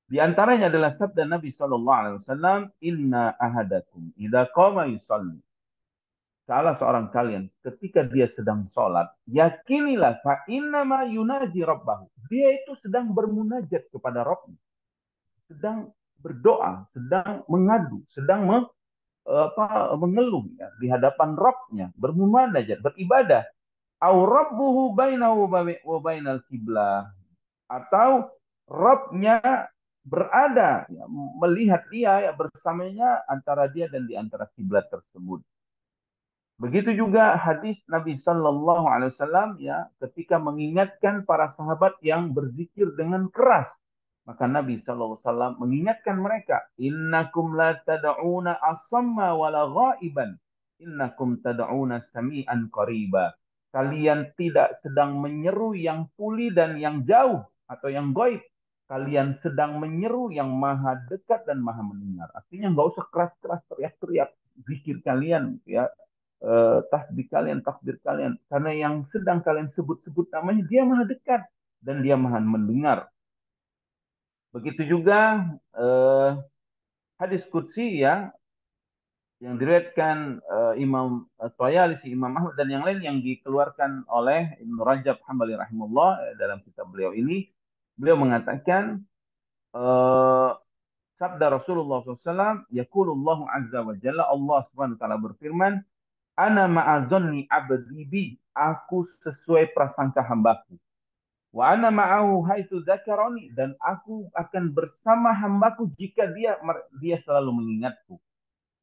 S1: Di antaranya adalah sabda Nabi Shallallahu Alaihi Wasallam, Inna ahadakum idza qama yusalli. Salah seorang kalian ketika dia sedang sholat, yakinilah fa innama yunaji rabbahu. Dia itu sedang bermunajat kepada Rabbnya, sedang berdoa, sedang mengadu, sedang mengeluh ya, di hadapan Rabbnya, bermunajat, beribadah. Au rabbuhu bainahu wa bainal kiblah, atau Rabbnya berada ya, melihat dia ya, bersamanya antara dia dan di antara kiblat tersebut. Begitu juga hadis Nabi Shallallahu Alaihi Wasallam ya, ketika mengingatkan para sahabat yang berzikir dengan keras Maka Nabi SAW mengingatkan mereka, innakum la tad'una asamma wala ghaiban, innakum tad'una sami'an qariba. Kalian tidak sedang menyeru yang tuli dan yang jauh atau yang gaib. Kalian sedang menyeru yang maha dekat dan maha mendengar. Artinya nggak usah keras-keras teriak-teriak zikir kalian, ya, tasbih kalian, takbir kalian. Karena yang sedang kalian sebut-sebut namanya, dia maha dekat dan dia maha mendengar. Begitu juga eh, hadis qudsi ya yang diriwayatkan Imam Tayalisi, Imam Ahmad dan yang lain yang dikeluarkan oleh Ibnu Rajab Hambali rahimahullah dalam kitab beliau ini, beliau mengatakan eh, sabda Rasulullah SAW, yaqulullahu azza wa jalla, Allah Subhanahu wa taala berfirman, ana ma'azonni abdi bi, aku sesuai prasangka hambaku. Wa ana ma'ahu haitsu dzakaroni, dan aku akan bersama hambaku jika dia selalu mengingatku.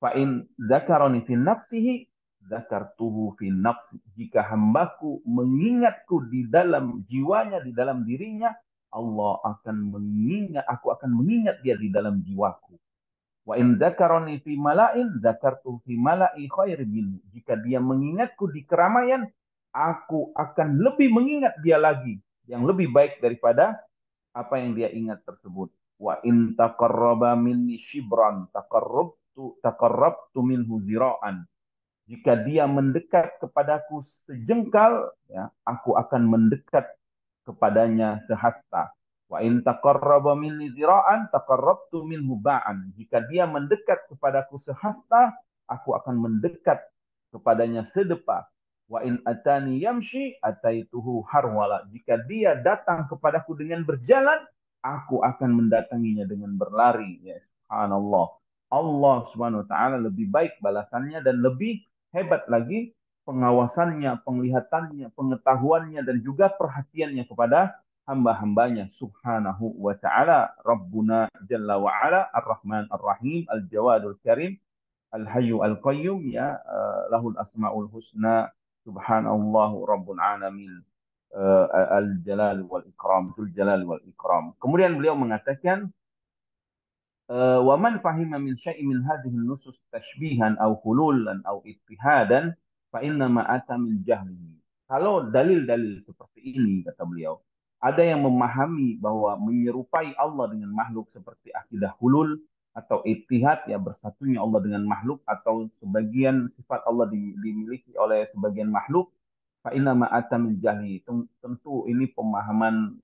S1: Fa in dzakaroni fi nafsihi dzakartuhu fi nafsi. Jika hambaku mengingatku di dalam jiwanya, di dalam dirinya, Allah akan aku akan mengingat dia di dalam jiwaku. Wa in dzakaroni fi mala'in dzakartuhu fi mala'i khairin minhu. Jika dia mengingatku di keramaian, aku akan lebih mengingat dia lagi yang lebih baik daripada apa yang dia ingat tersebut. Wa in taqarraba minni shibran taqarrabtu minhu zira'an. Jika dia mendekat kepadaku sejengkal, ya, aku akan mendekat kepadanya sehasta. Wa in taqarraba minni zira'an taqarrabtu minhu ba'an. Jika dia mendekat kepadaku sehasta, aku akan mendekat kepadanya sedepa. Wa in atani yamshi ataituhu harwala. Jika dia datang kepadaku dengan berjalan, aku akan mendatanginya dengan berlari. Ya, subhanallah. Allah Subhanahu wa taala lebih baik balasannya dan lebih hebat lagi pengawasannya, penglihatannya, pengetahuannya, dan juga perhatiannya kepada hamba-hambanya subhanahu wa ta'ala. Rabbuna Jalla wa ala Ar-Rahman Ar-Rahim Al-Jawadul Karim Al-Hayyu Al-Qayyum, ya, lahul asma'ul husna, subhanallahu Rabbul Alamin, Al-Jalal wal Ikram, Zul Jalal wal Ikram. Kemudian beliau mengatakan, wa man fahima min syai'in min hadhihi nusus tashbihan aw hululan aw ittihadan fa inna ma ata min jahlihi. Kalau dalil-dalil seperti ini, kata beliau, ada yang memahami bahwa menyerupai Allah dengan makhluk seperti akidah hulul atau ittihad, ya, bersatunya Allah dengan makhluk, atau sebagian sifat Allah dimiliki oleh sebagian makhluk, fa inna ma ata min jahli. Tentu ini pemahaman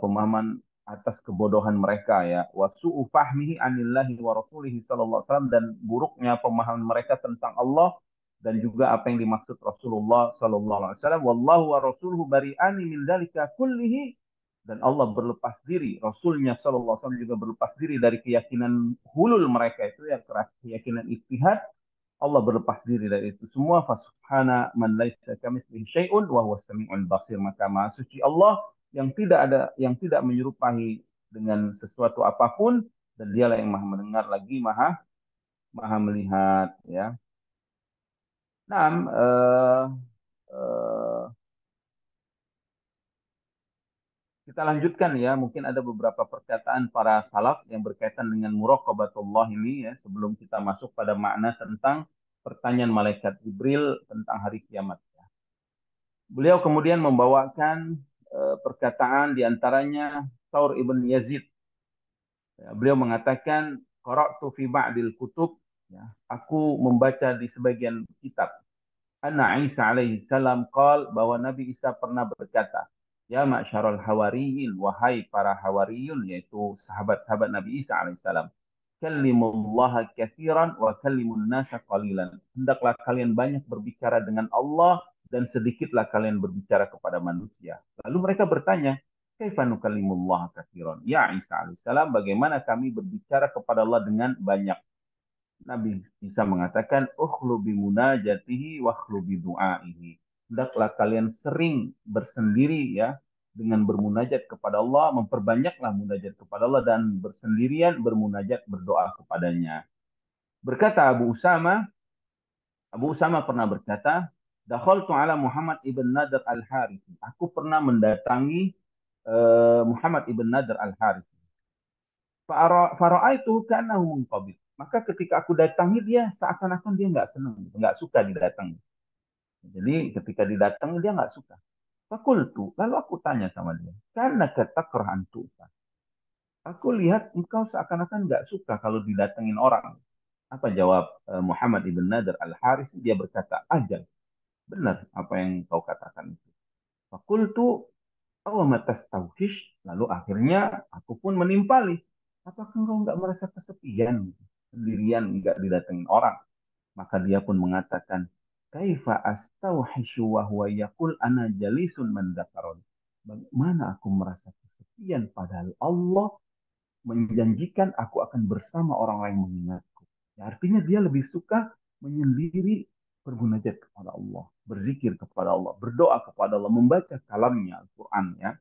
S1: pemahaman atas kebodohan mereka, ya, wasu'u fahmihi anillahi wa rasulihi sallallahu alaihi wasallam, dan buruknya pemahaman mereka tentang Allah dan juga apa yang dimaksud Rasulullah sallallahu alaihi wasallam. Wallahu wa rasuluhu bari'ani min dzalika kullihi, dan Allah berlepas diri, Rasulnya sallallahu alaihi wasallam juga berlepas diri dari keyakinan hulul mereka itu, ya, keyakinan ijtihad. Allah berlepas diri dari itu semua. Fasubhana man laisa kamitslihi syai'un wa huwas samiul basir. Maka maha suci Allah yang tidak menyerupai dengan sesuatu apapun, dan dialah yang maha mendengar lagi maha maha melihat, ya. Nah, eh, kita lanjutkan, ya. Mungkin ada beberapa perkataan para salaf yang berkaitan dengan muraqabatullah ini, ya, sebelum kita masuk pada makna tentang pertanyaan malaikat Jibril tentang hari kiamat. Beliau kemudian membawakan perkataan diantaranya Thawr ibn Yazid. Ya, beliau mengatakan, qara'tu fi ba'dil kutub, ya, aku membaca di sebagian kitab, anna Isa alaihi salam qal, bahwa Nabi Isa pernah berkata, ya ma'syarul hawariyin, wahai para hawariyun, yaitu sahabat-sahabat Nabi Isa alaihi salam, kallimullaha katsiran wa kallimun nasa qalilan. Hendaklah kalian banyak berbicara dengan Allah dan sedikitlah kalian berbicara kepada manusia. Lalu mereka bertanya, kaifa nukallimullah katsiran? Ya Isa alaihissalam, bagaimana kami berbicara kepada Allah dengan banyak? Nabi Isa mengatakan, ukhlu bimunajatihi wa khlu bidu'aihi. Hendaklah kalian sering bersendiri, ya, dengan bermunajat kepada Allah, memperbanyaklah munajat kepada Allah, dan bersendirian bermunajat, berdoa kepadanya. Berkata Abu Usama pernah berkata, dakhaltu ala Muhammad ibn Nadr al-Harithi. Aku pernah mendatangi Muhammad ibn Nadr al-Harith. Fara'aitu ka'annahu munqabid. Maka ketika aku datangi dia, seakan-akan dia nggak senang, nggak suka didatangi. Jadi ketika didatangi dia nggak suka. Fakultu, lalu aku tanya sama dia, karena ketakrahan tu'ta. Aku lihat engkau seakan-akan nggak suka kalau didatengin orang. Apa jawab Muhammad ibn Nadr al-Harith? Dia berkata, ajal. Benar apa yang kau katakan itu. Fakultu, awama tastawkish. Lalu akhirnya aku pun menimpali. Apakah engkau nggak merasa kesepian? Sendirian, nggak didatengin orang. Maka dia pun mengatakan, kaifa astauhishu wa huwa yaqul ana jalisun man dzakaron. Bagaimana aku merasa kesepian padahal Allah menjanjikan aku akan bersama orang-orang yang mengingatku. Ya, artinya dia lebih suka menyendiri bermunajat kepada Allah, berzikir kepada Allah, berdoa kepada Allah, membaca kalamnya Al-Quran ya.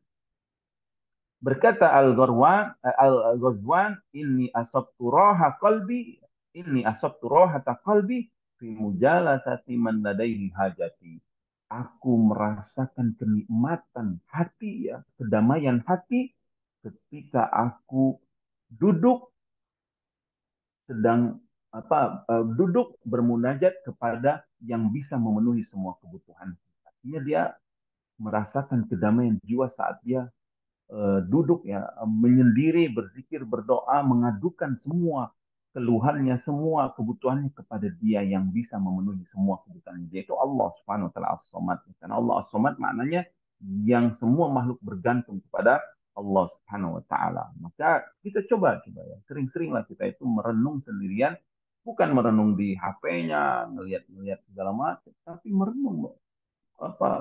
S1: Berkata Al-Ghazwan, inni asabtu rohata qalbi fi mujalasati man ladaihi hajati. Aku merasakan kenikmatan hati ya, kedamaian hati ketika aku duduk sedang duduk bermunajat kepada yang bisa memenuhi semua kebutuhan. Artinya dia merasakan kedamaian jiwa saat dia duduk ya, menyendiri, berzikir, berdoa, mengadukan semua keluhannya, semua kebutuhannya kepada Dia yang bisa memenuhi semua kebutuhannya. Yaitu Allah Subhanahu wa taala As-Samad. Karena Allah As-Samad maknanya yang semua makhluk bergantung kepada Allah Subhanahu wa taala. Maka kita coba ya, sering-seringlah kita itu merenung sendirian, bukan merenung di HP-nya, ngelihat-ngelihat segala macam, tapi merenung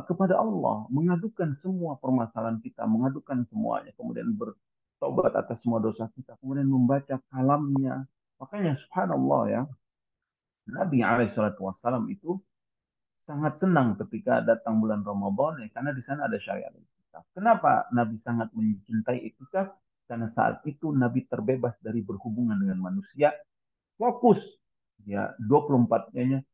S1: kepada Allah, mengadukan semua permasalahan kita, mengadukan semuanya, kemudian bertobat atas semua dosa kita, kemudian membaca kalamnya. Makanya subhanallah ya, Nabi Alaihissalam itu sangat senang ketika datang bulan Ramadan ya, karena di sana ada syariat itikaf. Kenapa Nabi sangat mencintai itikaf? Karena saat itu Nabi terbebas dari berhubungan dengan manusia, fokus ya 24 jamnya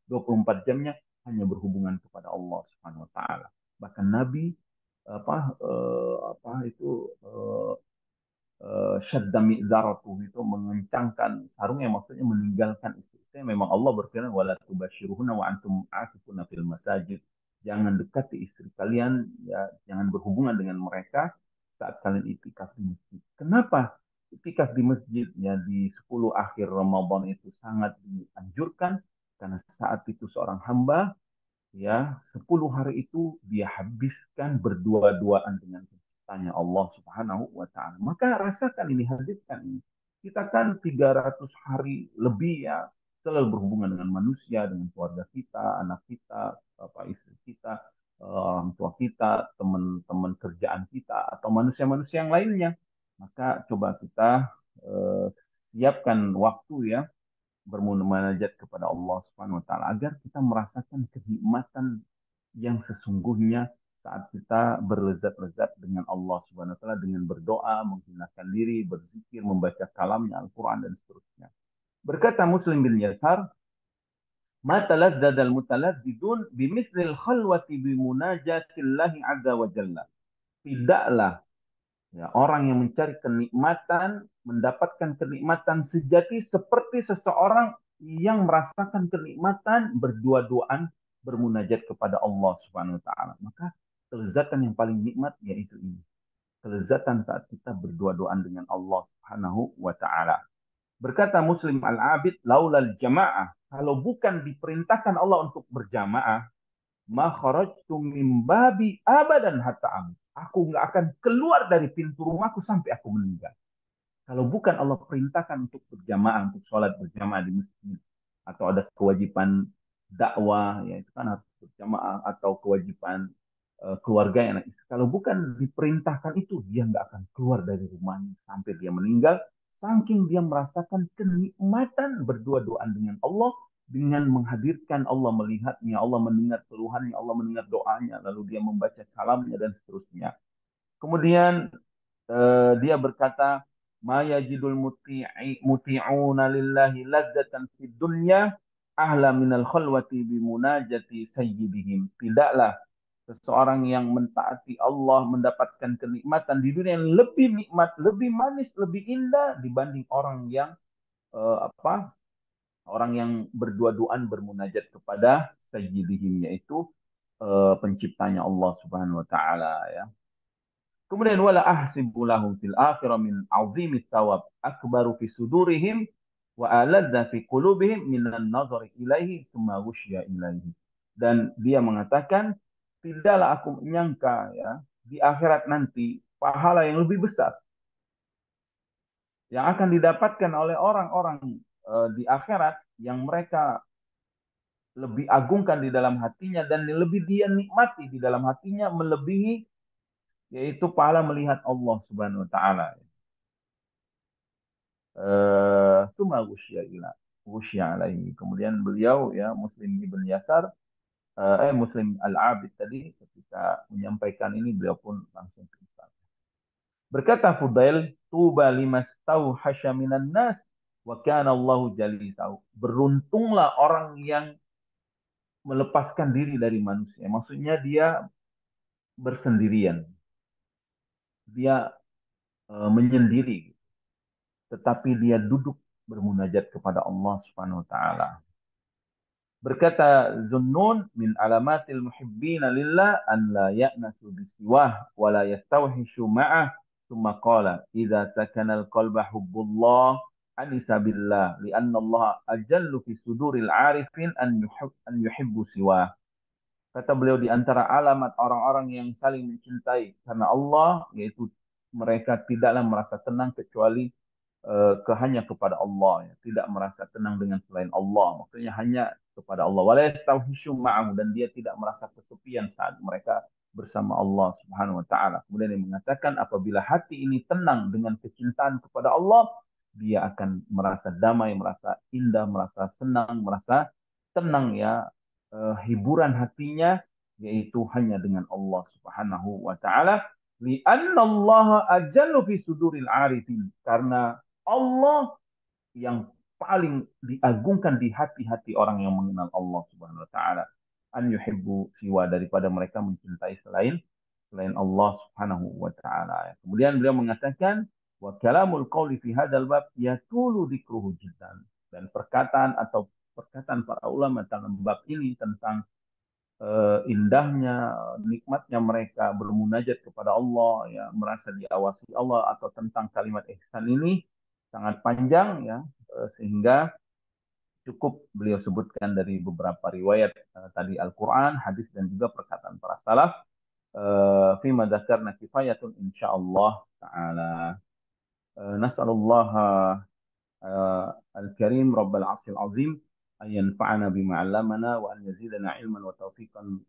S1: hanya berhubungan kepada Allah Subhanahu wa taala. Bahkan Nabi apa itu syadda mi'zaratuh itu mengencangkan sarungnya, maksudnya meninggalkan istri. Saya memang Allah berfirman wala tubasyiruhunna wa antum aakifuna fil masajid. Jangan dekati istri kalian ya, jangan berhubungan dengan mereka saat kalian itikaf di masjid. Kenapa itikaf di masjid ya di 10 akhir Ramadan itu sangat dianjurkan? Karena saat itu seorang hamba ya 10 hari itu dia habiskan berdua-duaan dengan penciptanya Allah Subhanahu wa taala. Maka rasakan ini, hadirkan ini. Kita kan 300 hari lebih ya selalu berhubungan dengan manusia, dengan keluarga kita, anak kita, bapak istri kita, orang tua kita, teman-teman kerjaan kita atau manusia-manusia yang lainnya. Maka coba kita eh, siapkan waktu ya bermunajat kepada Allah Subhanahu wa taala agar kita merasakan kenikmatan yang sesungguhnya saat kita berlezat-lezat dengan Allah Subhanahu wa taala dengan berdoa, menghinakan diri, berzikir, membaca kalamnya Al-Qur'an dan seterusnya. Berkata Muslim bin Yasar, "Ma talazzadal mutalazzidun bimithlil khalwati bimunajatillahi azza wa jalla." Tidaklah ya, orang yang mencari kenikmatan, mendapatkan kenikmatan sejati seperti seseorang yang merasakan kenikmatan berdua-duaan bermunajat kepada Allah Subhanahu wa taala. Maka kelezatan yang paling nikmat yaitu ini. Kelezatan saat kita berdua-duaan dengan Allah Subhanahu wa taala. Berkata Muslim Al-Abid, laulal jamaah, kalau bukan diperintahkan Allah untuk berjamaah, ma kharajtu min babi abadan hatta am. Aku nggak akan keluar dari pintu rumahku sampai aku meninggal. Kalau bukan Allah perintahkan untuk berjamaah, untuk sholat berjamaah di masjid, atau ada kewajiban dakwah, ya itu kan harus berjamaah, atau kewajiban keluarga yang istri. Kalau bukan diperintahkan itu, dia nggak akan keluar dari rumahnya sampai dia meninggal. Saking dia merasakan kenikmatan berdua-duaan dengan Allah, dengan menghadirkan Allah melihatnya, Allah mendengar keluhannya, Allah mendengar doanya, lalu dia membaca kalamnya dan seterusnya. Kemudian dia berkata, "Ma yajidul muti'una lillahi ladzatan fid dunya ahla minal khalwati bi munajati sayyidihim." Tidaklah Seseorang yang mentaati Allah mendapatkan kenikmatan di dunia yang lebih nikmat, lebih manis, lebih indah dibanding orang yang apa? Orang yang berdua-duaan bermunajat kepada sayyidihim, yaitu penciptanya Allah Subhanahu wa taala, ya. Kemudian wala ahsibu lahum fil akhirah min azimi thawab akbaru fi sudurihim wa aladza fi qulubihim minan nazari ilaihi tsumma wusya ilaihi. Dan dia mengatakan, tidaklah aku menyangka, ya, di akhirat nanti pahala yang lebih besar yang akan didapatkan oleh orang-orang di akhirat yang mereka lebih agungkan di dalam hatinya dan lebih dia nikmati di dalam hatinya melebihi, yaitu pahala melihat Allah Subhanahu wa taala. Suma wusya ila wusya alaihi. Kemudian beliau, ya, Muslim ibn Yasar, Muslim al-Abid tadi, ketika menyampaikan ini beliau pun langsung pingsan. Berkata Fudail, tuba limas tau minan nas wa kana Allahu jalisahu. Beruntunglah orang yang melepaskan diri dari manusia. Maksudnya dia bersendirian. Dia menyendiri, tetapi dia duduk bermunajat kepada Allah Subhanahu wa taala. Berkata Zunnun, min alamatil muhibbina lillah an la ya'nasu bisiwah wa la yastawhishu ma'ah. Thumma qala, idza sakana al-qalba hubbullah anisa billah li'anna Allah ajallu fi suduril arifin an yuhibbu siwah. Kata beliau, di antara alamat orang-orang yang saling mencintai karena Allah, yaitu mereka tidaklah merasa tenang kecuali hanya kepada Allah, ya. Tidak merasa tenang dengan selain Allah. Maksudnya hanya kepada Allah. Wala yastawhishu ma'ahu, dan dia tidak merasa kesepian saat mereka bersama Allah Subhanahu wa taala. Kemudian dia mengatakan, apabila hati ini tenang dengan kecintaan kepada Allah, dia akan merasa damai, merasa indah, merasa senang, merasa tenang, ya, hiburan hatinya yaitu hanya dengan Allah Subhanahu wa taala. Li'anna Allah ajallu fi suduril arifin, karena Allah yang paling diagungkan di hati-hati orang yang mengenal Allah Subhanahu wa taala. An yuhibbu siwa, daripada mereka mencintai selain selain Allah Subhanahu wa taala. Kemudian beliau mengatakan, wa kalamul qauli fi hadzal bab yatulu dzikruhu jiddan. Dan perkataan atau perkataan para ulama dalam bab ini tentang indahnya, nikmatnya mereka bermunajat kepada Allah, ya, merasa diawasi Allah, atau tentang kalimat ihsan ini sangat panjang, ya, sehingga cukup beliau sebutkan dari beberapa riwayat tadi Al-Quran, hadis, dan juga perkataan para salaf. Fima dzakarna kifayatun insyaallah taala. Nas'alullah al-karim rabbal arsyil azim an yanfa'ana bima 'allamana wa an yazidana ilman wa tawfiqan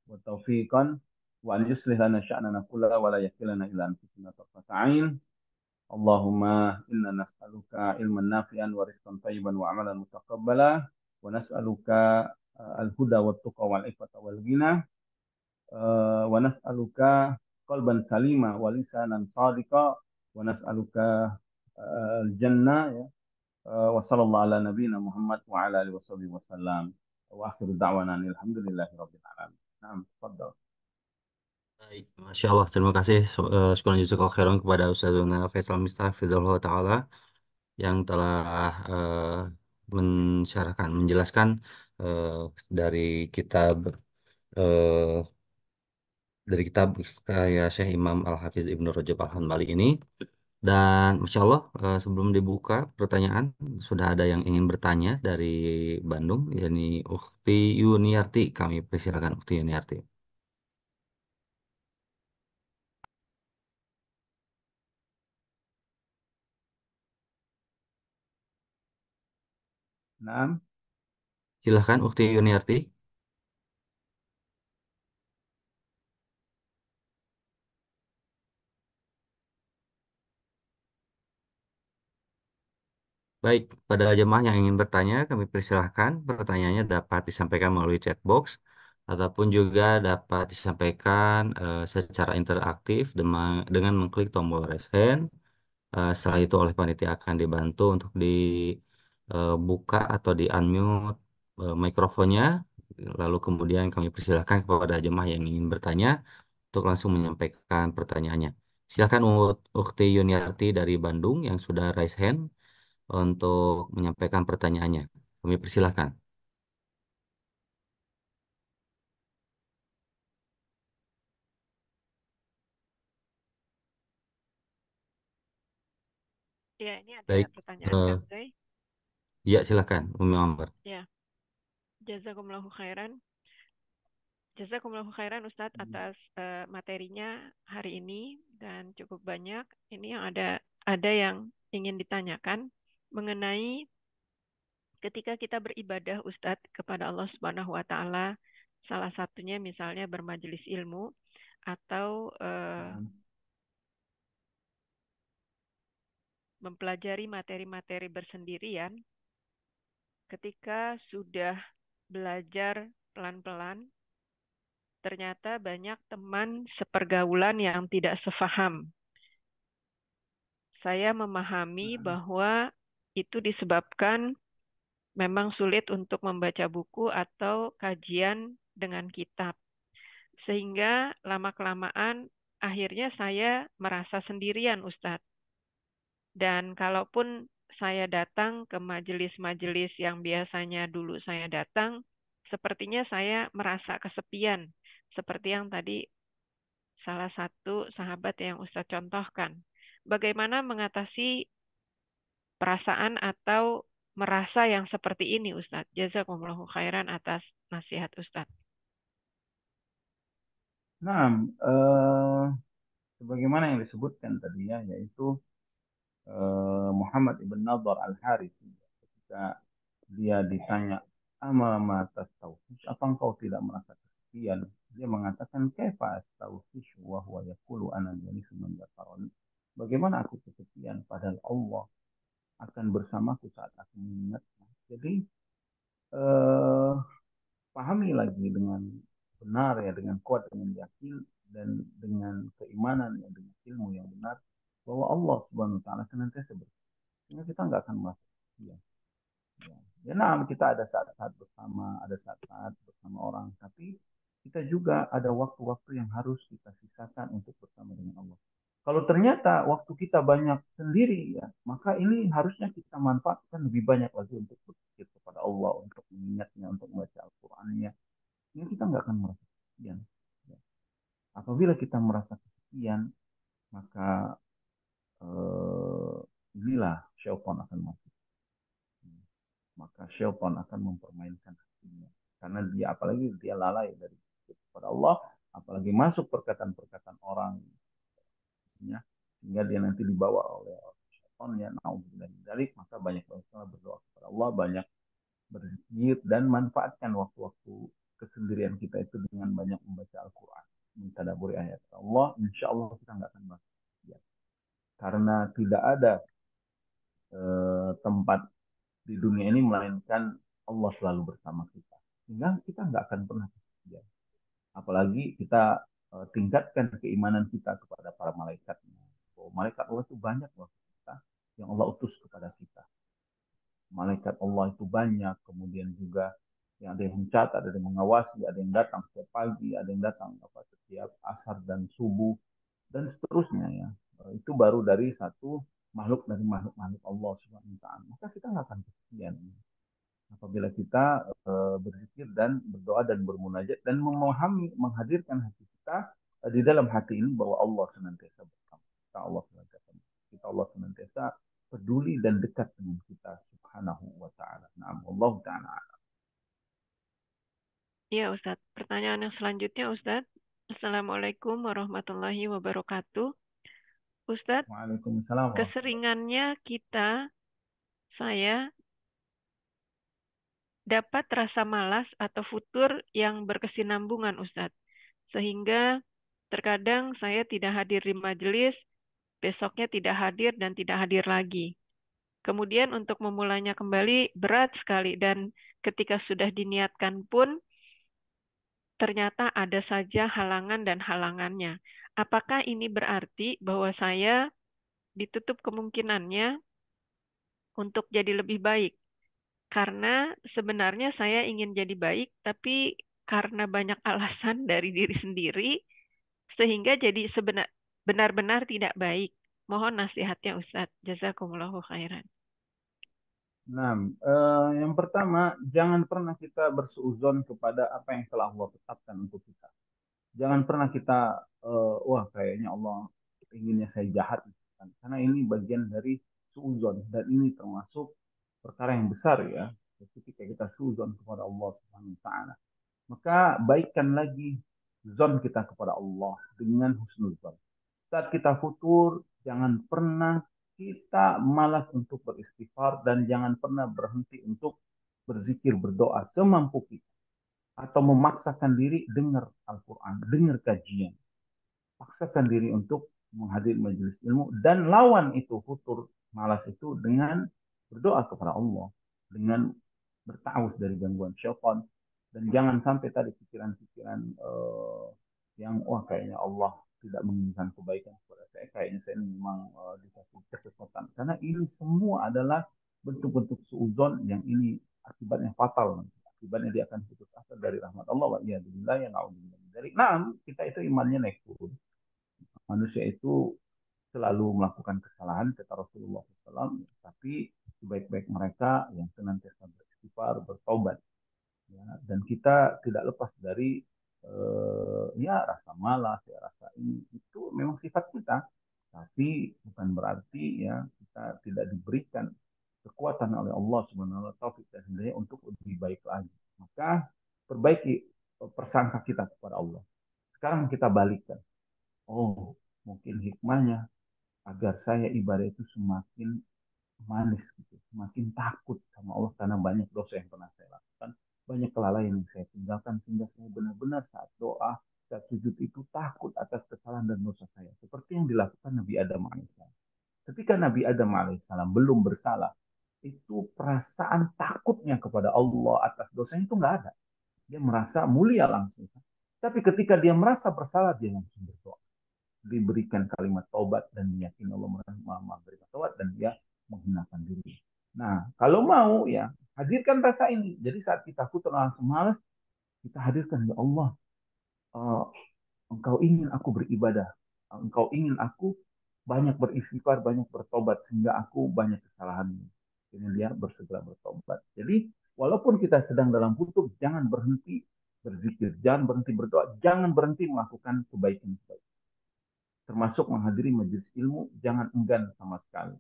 S1: وتوفيقا وأن يصلح لنا شأننا كله ولا يكلنا إلى أنفسنا طرفة عين. اللهم إنا نسألك علما نافعا ورزقا طيبا وعملا متقبلا ونسألك الهدى والتقى والعفة والغنى ونسألك قلبا سليما ولسانا صادقا ونسألك الجنة. وصلى الله على نبينا محمد وعلى آله وصحبه وسلم وآخر دعوانا الحمد لله رب العالمين. نعم تفضل.
S2: Baik, Masya Allah, terima kasih sekolah Jazakallahu khairan kepada Ustazuna Faisal Miftah Fizullah Ta'ala yang telah mensyarahkan, menjelaskan eh, dari kitab eh, dari kitab karya Syekh Imam Al-Hafiz Ibnu Rajab Al-Hambali ini. Dan Masya Allah, sebelum dibuka pertanyaan, sudah ada yang ingin bertanya dari Bandung, yakni Ukti Yuniarti. Kami persilakan Ukti Yuniarti.
S1: نعم.
S2: Silahkan Ukti Yuniarti. Baik, pada jemaah yang ingin bertanya, kami persilahkan pertanyaannya dapat disampaikan melalui chat box ataupun juga dapat disampaikan secara interaktif dengan mengklik tombol raise hand. Setelah itu oleh panitia akan dibantu untuk dibuka atau di unmute mikrofonnya. Lalu kemudian kami persilahkan kepada jemaah yang ingin bertanya untuk langsung menyampaikan pertanyaannya. Silakan Ukti Yuniarti dari Bandung yang sudah raise hand untuk menyampaikan pertanyaannya. Kami persilahkan.
S3: Ya, ini ada
S2: Baik,
S3: pertanyaan
S2: eh,
S3: Kang Zai.
S2: ya silakan Umi Ambar.
S3: Ya, jazakumullahu khairan. Jazakumullahu khairan Ustadz atas materinya hari ini dan cukup banyak. Ini yang ada yang ingin ditanyakan mengenai ketika kita beribadah Ustadz kepada Allah Subhanahu wa taala, salah satunya misalnya bermajelis ilmu atau mempelajari materi-materi bersendirian, ketika sudah belajar pelan-pelan, ternyata banyak teman sepergaulan yang tidak sefaham. Saya memahami bahwa itu disebabkan memang sulit untuk membaca buku atau kajian dengan kitab. Sehingga lama-kelamaan akhirnya saya merasa sendirian, Ustadz. Dan kalaupun saya datang ke majelis-majelis yang biasanya dulu saya datang, sepertinya saya merasa kesepian. Seperti yang tadi salah satu sahabat yang Ustadz contohkan. Bagaimana mengatasi perasaan atau merasa yang seperti ini, Ustadz? Jazakumullahu khairan atas nasihat Ustadz.
S1: Nah, sebagaimana yang disebutkan tadi ya, yaitu Muhammad ibn Nadhr al-Harith ketika dia ditanya ama mata taufish, apa engkau tidak merasa kesepian? Dia mengatakan kaifa astaufish wa huwa yaqulu ana jalisun man yatarani. Bagaimana aku kesepian padahal Allah akan bersamaku saat aku mengingatnya. Jadi eh, pahami lagi dengan benar ya, dengan kuat, dengan yakin dan dengan keimanan ya, dengan ilmu yang benar bahwa Allah Subhanahu wa taala senantiasa bersama. Sehingga kita nggak akan merasa kesepian. Ya, ya nah, kita ada saat-saat bersama, ada saat-saat bersama orang, tapi kita juga ada waktu-waktu yang harus kita sisakan untuk bersama dengan Allah. Kalau ternyata waktu kita banyak sendiri, ya, maka ini harusnya kita manfaatkan lebih banyak lagi untuk berpikir kepada Allah, untuk mengingatnya, untuk membaca Al-Qur'annya. Ini kita nggak akan merasa kesepian. Ya. Apabila kita merasa kesepian, maka inilah syaitan akan masuk. Maka syaitan akan mempermainkan hatinya. Karena dia apalagi dia lalai dari kepada Allah, apalagi masuk perkataan-perkataan orang, ya, sehingga dia nanti dibawa oleh syaitan ya naudzubillah dari maka banyak-banyaklah berdoa kepada Allah, banyak berzikir dan manfaatkan waktu-waktu kesendirian kita itu dengan banyak membaca Al-Quran, mentadaburi ayat Allah, insya Allah kita nggak akan masuk. Ya. Karena tidak ada tempat di dunia ini melainkan Allah selalu bersama kita. Sehingga kita nggak akan pernah kesepian. Apalagi kita tingkatkan keimanan kita kepada para malaikatnya. Oh, malaikat Allah itu banyak loh kita yang Allah utus kepada kita. Malaikat Allah itu banyak, kemudian juga yang ada yang mencatat, ada yang mengawasi, ada yang datang setiap pagi, ada yang datang setiap asar dan subuh, dan seterusnya ya. Itu baru dari satu makhluk dari makhluk-makhluk Allah Subhanahu wa taala. Maka kita nggak akan kesepian apabila kita berzikir dan berdoa dan bermunajat dan memahami menghadirkan hati kita di dalam hati ini bahwa Allah senantiasa bersama kita, Allah senantiasa peduli dan dekat dengan kita subhanahu wa taala. Nah, Allah taala.
S3: Ya Ustadz, pertanyaan yang selanjutnya Ustadz. Assalamualaikum warahmatullahi wabarakatuh. Ustadz,
S1: Waalaikumsalam warahmatullahi
S3: keseringannya saya dapat rasa malas atau futur yang berkesinambungan Ustadz. Sehingga terkadang saya tidak hadir di majelis, besoknya tidak hadir dan tidak hadir lagi. Kemudian untuk memulainya kembali berat sekali dan ketika sudah diniatkan pun ternyata ada saja halangan dan halangannya. Apakah ini berarti bahwa saya ditutup kemungkinannya untuk jadi lebih baik? karena sebenarnya saya ingin jadi baik, tapi karena banyak alasan dari diri sendiri, sehingga jadi benar-benar tidak baik. Mohon nasihatnya Ustadz. Jazakumullahu khairan.
S1: Nah, yang pertama, jangan pernah kita bersuudzon kepada apa yang telah Allah tetapkan untuk kita. Jangan pernah kita, wah kayaknya Allah inginnya saya jahat. Karena ini bagian dari suudzon. Dan ini termasuk perkara yang besar ya. Ketika kita suudzon kepada Allah Subhanahu wa Ta'ala. Maka baikkan lagi zon kita kepada Allah dengan husnuzon. Saat kita futur, jangan pernah kita malas untuk beristighfar dan jangan pernah berhenti untuk berzikir, berdoa semampu kita. Atau memaksakan diri dengar Al-Quran, dengar kajian. Paksakan diri untuk menghadiri majelis ilmu dan lawan itu futur malas itu dengan berdoa kepada Allah, dengan bertawuf dari gangguan syaitan, dan jangan sampai tadi pikiran-pikiran yang wah kayaknya Allah tidak menginginkan kebaikan kepada saya, kayaknya saya memang dikasih kesesatan, karena ini semua adalah bentuk-bentuk suudzon yang ini akibatnya fatal, akibatnya dia akan putus asa dari rahmat Allah. Wa iya billah ya naudzubillah dari. Nah, kita itu imannya naik turun. Manusia itu selalu melakukan kesalahan kata Rasulullah SAW, tapi sebaik-baik mereka yang senantiasa beristighfar, bertobat. Ya, dan kita tidak lepas dari ya rasa malas, ya rasa ini itu memang sifat kita, tapi bukan berarti ya kita tidak diberikan kekuatan oleh Allah Subhanahu wa taala dan hidayah untuk lebih baik lagi. Maka perbaiki persangka kita kepada Allah. Sekarang kita balikkan. Oh, mungkin hikmahnya agar saya ibadah itu semakin manis gitu, semakin takut sama Allah karena banyak dosa yang pernah saya lakukan, banyak kelalaian yang saya tinggalkan sehingga saya benar-benar saat doa, saat sujud itu takut atas kesalahan dan dosa saya. Seperti yang dilakukan Nabi Adam alaihissalam. Ketika Nabi Adam alaihissalam belum bersalah, itu perasaan takutnya kepada Allah atas dosanya itu nggak ada. Dia merasa mulia langsung. Tapi ketika dia merasa bersalah, dia langsung berdoa, diberikan kalimat taubat dan meyakini Allah memberikan taubat dan dia menghinakan diri. Nah, kalau mau ya hadirkan rasa ini. Jadi saat kita putus langsung malas, kita hadirkan ya Allah, uh, Engkau ingin aku beribadah, Engkau ingin aku banyak beristighfar, banyak bertobat sehingga aku banyak kesalahan. Ini dia bersegera bertobat. Jadi walaupun kita sedang dalam putus, jangan berhenti berzikir, jangan berhenti berdoa, jangan berhenti melakukan kebaikan-kebaikan termasuk menghadiri majelis ilmu, jangan enggan sama sekali.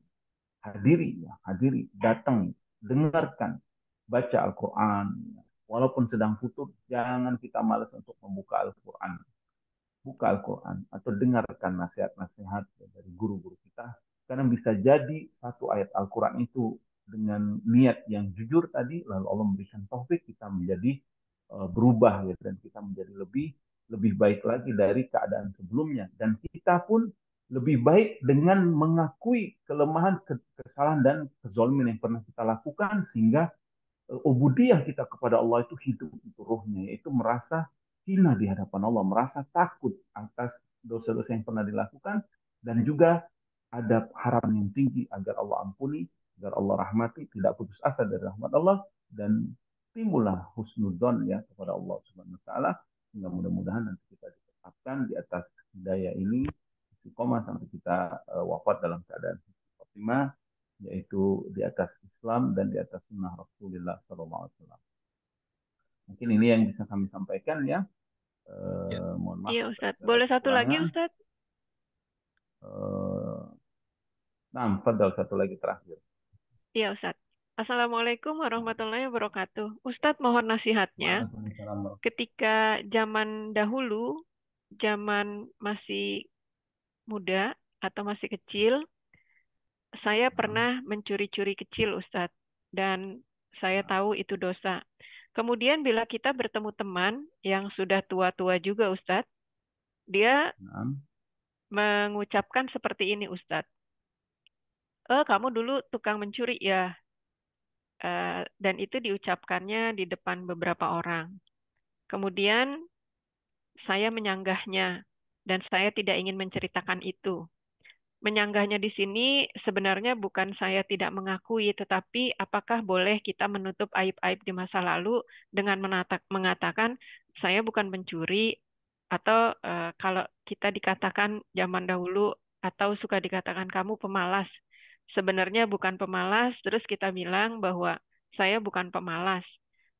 S1: Hadiri, ya, hadiri, datang, dengarkan, baca Al-Quran. Walaupun sedang putus, jangan kita malas untuk membuka Al-Quran. Buka Al-Quran atau dengarkan nasihat-nasihat dari guru-guru kita. Karena bisa jadi satu ayat Al-Quran itu dengan niat yang jujur tadi, lalu Allah memberikan taufik kita menjadi berubah ya, dan kita menjadi lebih lebih baik lagi dari keadaan sebelumnya, dan kita pun lebih baik dengan mengakui kelemahan, kesalahan dan kezaliman yang pernah kita lakukan sehingga ubudiyah kita kepada Allah itu hidup itu ruhnya, yaitu merasa hina di hadapan Allah, merasa takut atas dosa-dosa yang pernah dilakukan, dan juga ada harapan yang tinggi agar Allah ampuni, agar Allah rahmati, tidak putus asa dari rahmat Allah, dan timbullah husnudzon ya kepada Allah Subhanahu wa taala, sehingga mudah-mudahan nanti kita ditetapkan di atas hidayah ini istiqomah sampai kita wafat dalam keadaan khotimah, yaitu di atas Islam dan di atas sunnah Rasulullah SAW. Mungkin ini yang bisa kami sampaikan ya.
S2: Ya.
S1: Mohon maaf
S3: Iya
S1: atas
S3: Ustadz.
S1: segala
S3: Boleh satu lagi
S1: kekurangan.
S3: Ustadz?
S1: Nah, padahal satu lagi terakhir.
S3: Iya Ustadz. Assalamualaikum warahmatullahi wabarakatuh. Ustadz mohon nasihatnya.
S1: Waalaikumsalam.
S3: Ketika zaman dahulu, zaman masih muda atau masih kecil, saya pernah mencuri-curi kecil Ustadz. Dan saya tahu itu dosa. Kemudian bila kita bertemu teman yang sudah tua-tua juga Ustadz, dia
S1: Nah,
S3: mengucapkan seperti ini Ustadz. Kamu dulu tukang mencuri ya. Dan itu diucapkannya di depan beberapa orang. Kemudian saya menyanggahnya dan saya tidak ingin menceritakan itu. menyanggahnya di sini sebenarnya bukan saya tidak mengakui, tetapi apakah boleh kita menutup aib-aib di masa lalu dengan mengatakan saya bukan pencuri, atau kalau kita dikatakan zaman dahulu atau suka dikatakan kamu pemalas. Sebenarnya bukan pemalas, terus kita bilang bahwa saya bukan pemalas.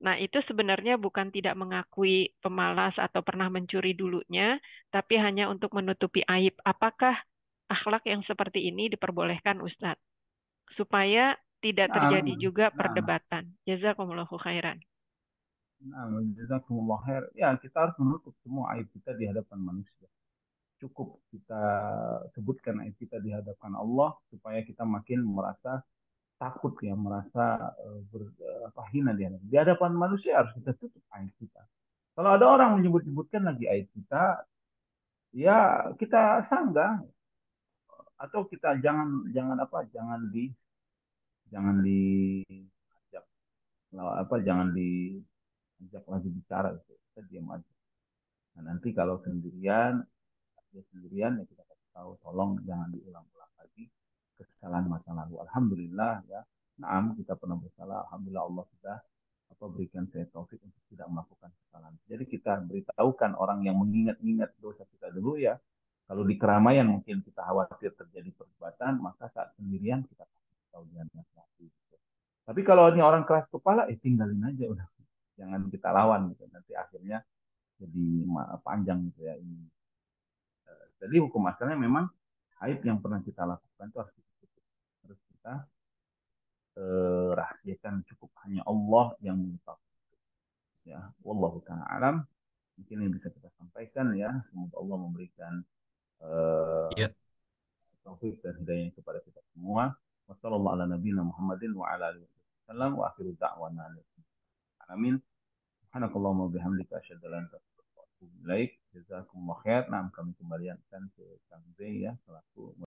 S3: Nah, itu sebenarnya bukan tidak mengakui pemalas atau pernah mencuri dulunya, tapi hanya untuk menutupi aib. Apakah akhlak yang seperti ini diperbolehkan, Ustadz? Supaya tidak
S1: Nah,
S3: terjadi juga
S1: nah,
S3: perdebatan. Jazakumullahu khairan.
S1: nah, jazakumullah khair. Ya, kita harus menutup semua aib kita di hadapan manusia. Cukup kita sebutkan aib kita di hadapan Allah supaya kita makin merasa takut ya, merasa hina di hadapan manusia harus kita tutup aib kita. Kalau ada orang menyebut-nyebutkan lagi aib kita, ya kita sanggah atau kita jangan jangan apa jangan diajak jangan diajak lagi bicara gitu. Kita diam aja. Nah, nanti kalau sendirian dia sendirian ya kita kasih tahu tolong jangan diulang-ulang lagi kesalahan masa lalu. Alhamdulillah ya. Naam kita pernah bersalah. Alhamdulillah Allah sudah berikan saya taufik untuk tidak melakukan kesalahan. Jadi kita beritahukan orang yang mengingat-ingat dosa kita dulu ya. Kalau di keramaian mungkin kita khawatir terjadi perdebatan, maka saat sendirian kita tahu dia nasihati. Gitu. Tapi kalau ini orang keras kepala, tinggalin aja udah. Jangan kita lawan gitu. Nanti akhirnya jadi panjang gitu ya ini. Jadi hukum asalnya memang aib yang pernah kita lakukan itu harus kita tutup. Harus kita rahasiakan, cukup hanya Allah yang mengetahui. Ya, wallahu taala alam. Mungkin yang bisa kita sampaikan ya. Semoga Allah memberikan eh,
S2: Ya,
S1: taufik dan hidayah kepada kita semua. Wassalamualaikum warahmatullahi wabarakatuh. Wa akhiru da'wana. Amin. Subhanakallahumma bihamdika asyhadu an la ilaha illa anta astaghfiruka wa atubu ilaik. Jazakumullah khair. Nah, kami kembalikan ke Kang Z ya selaku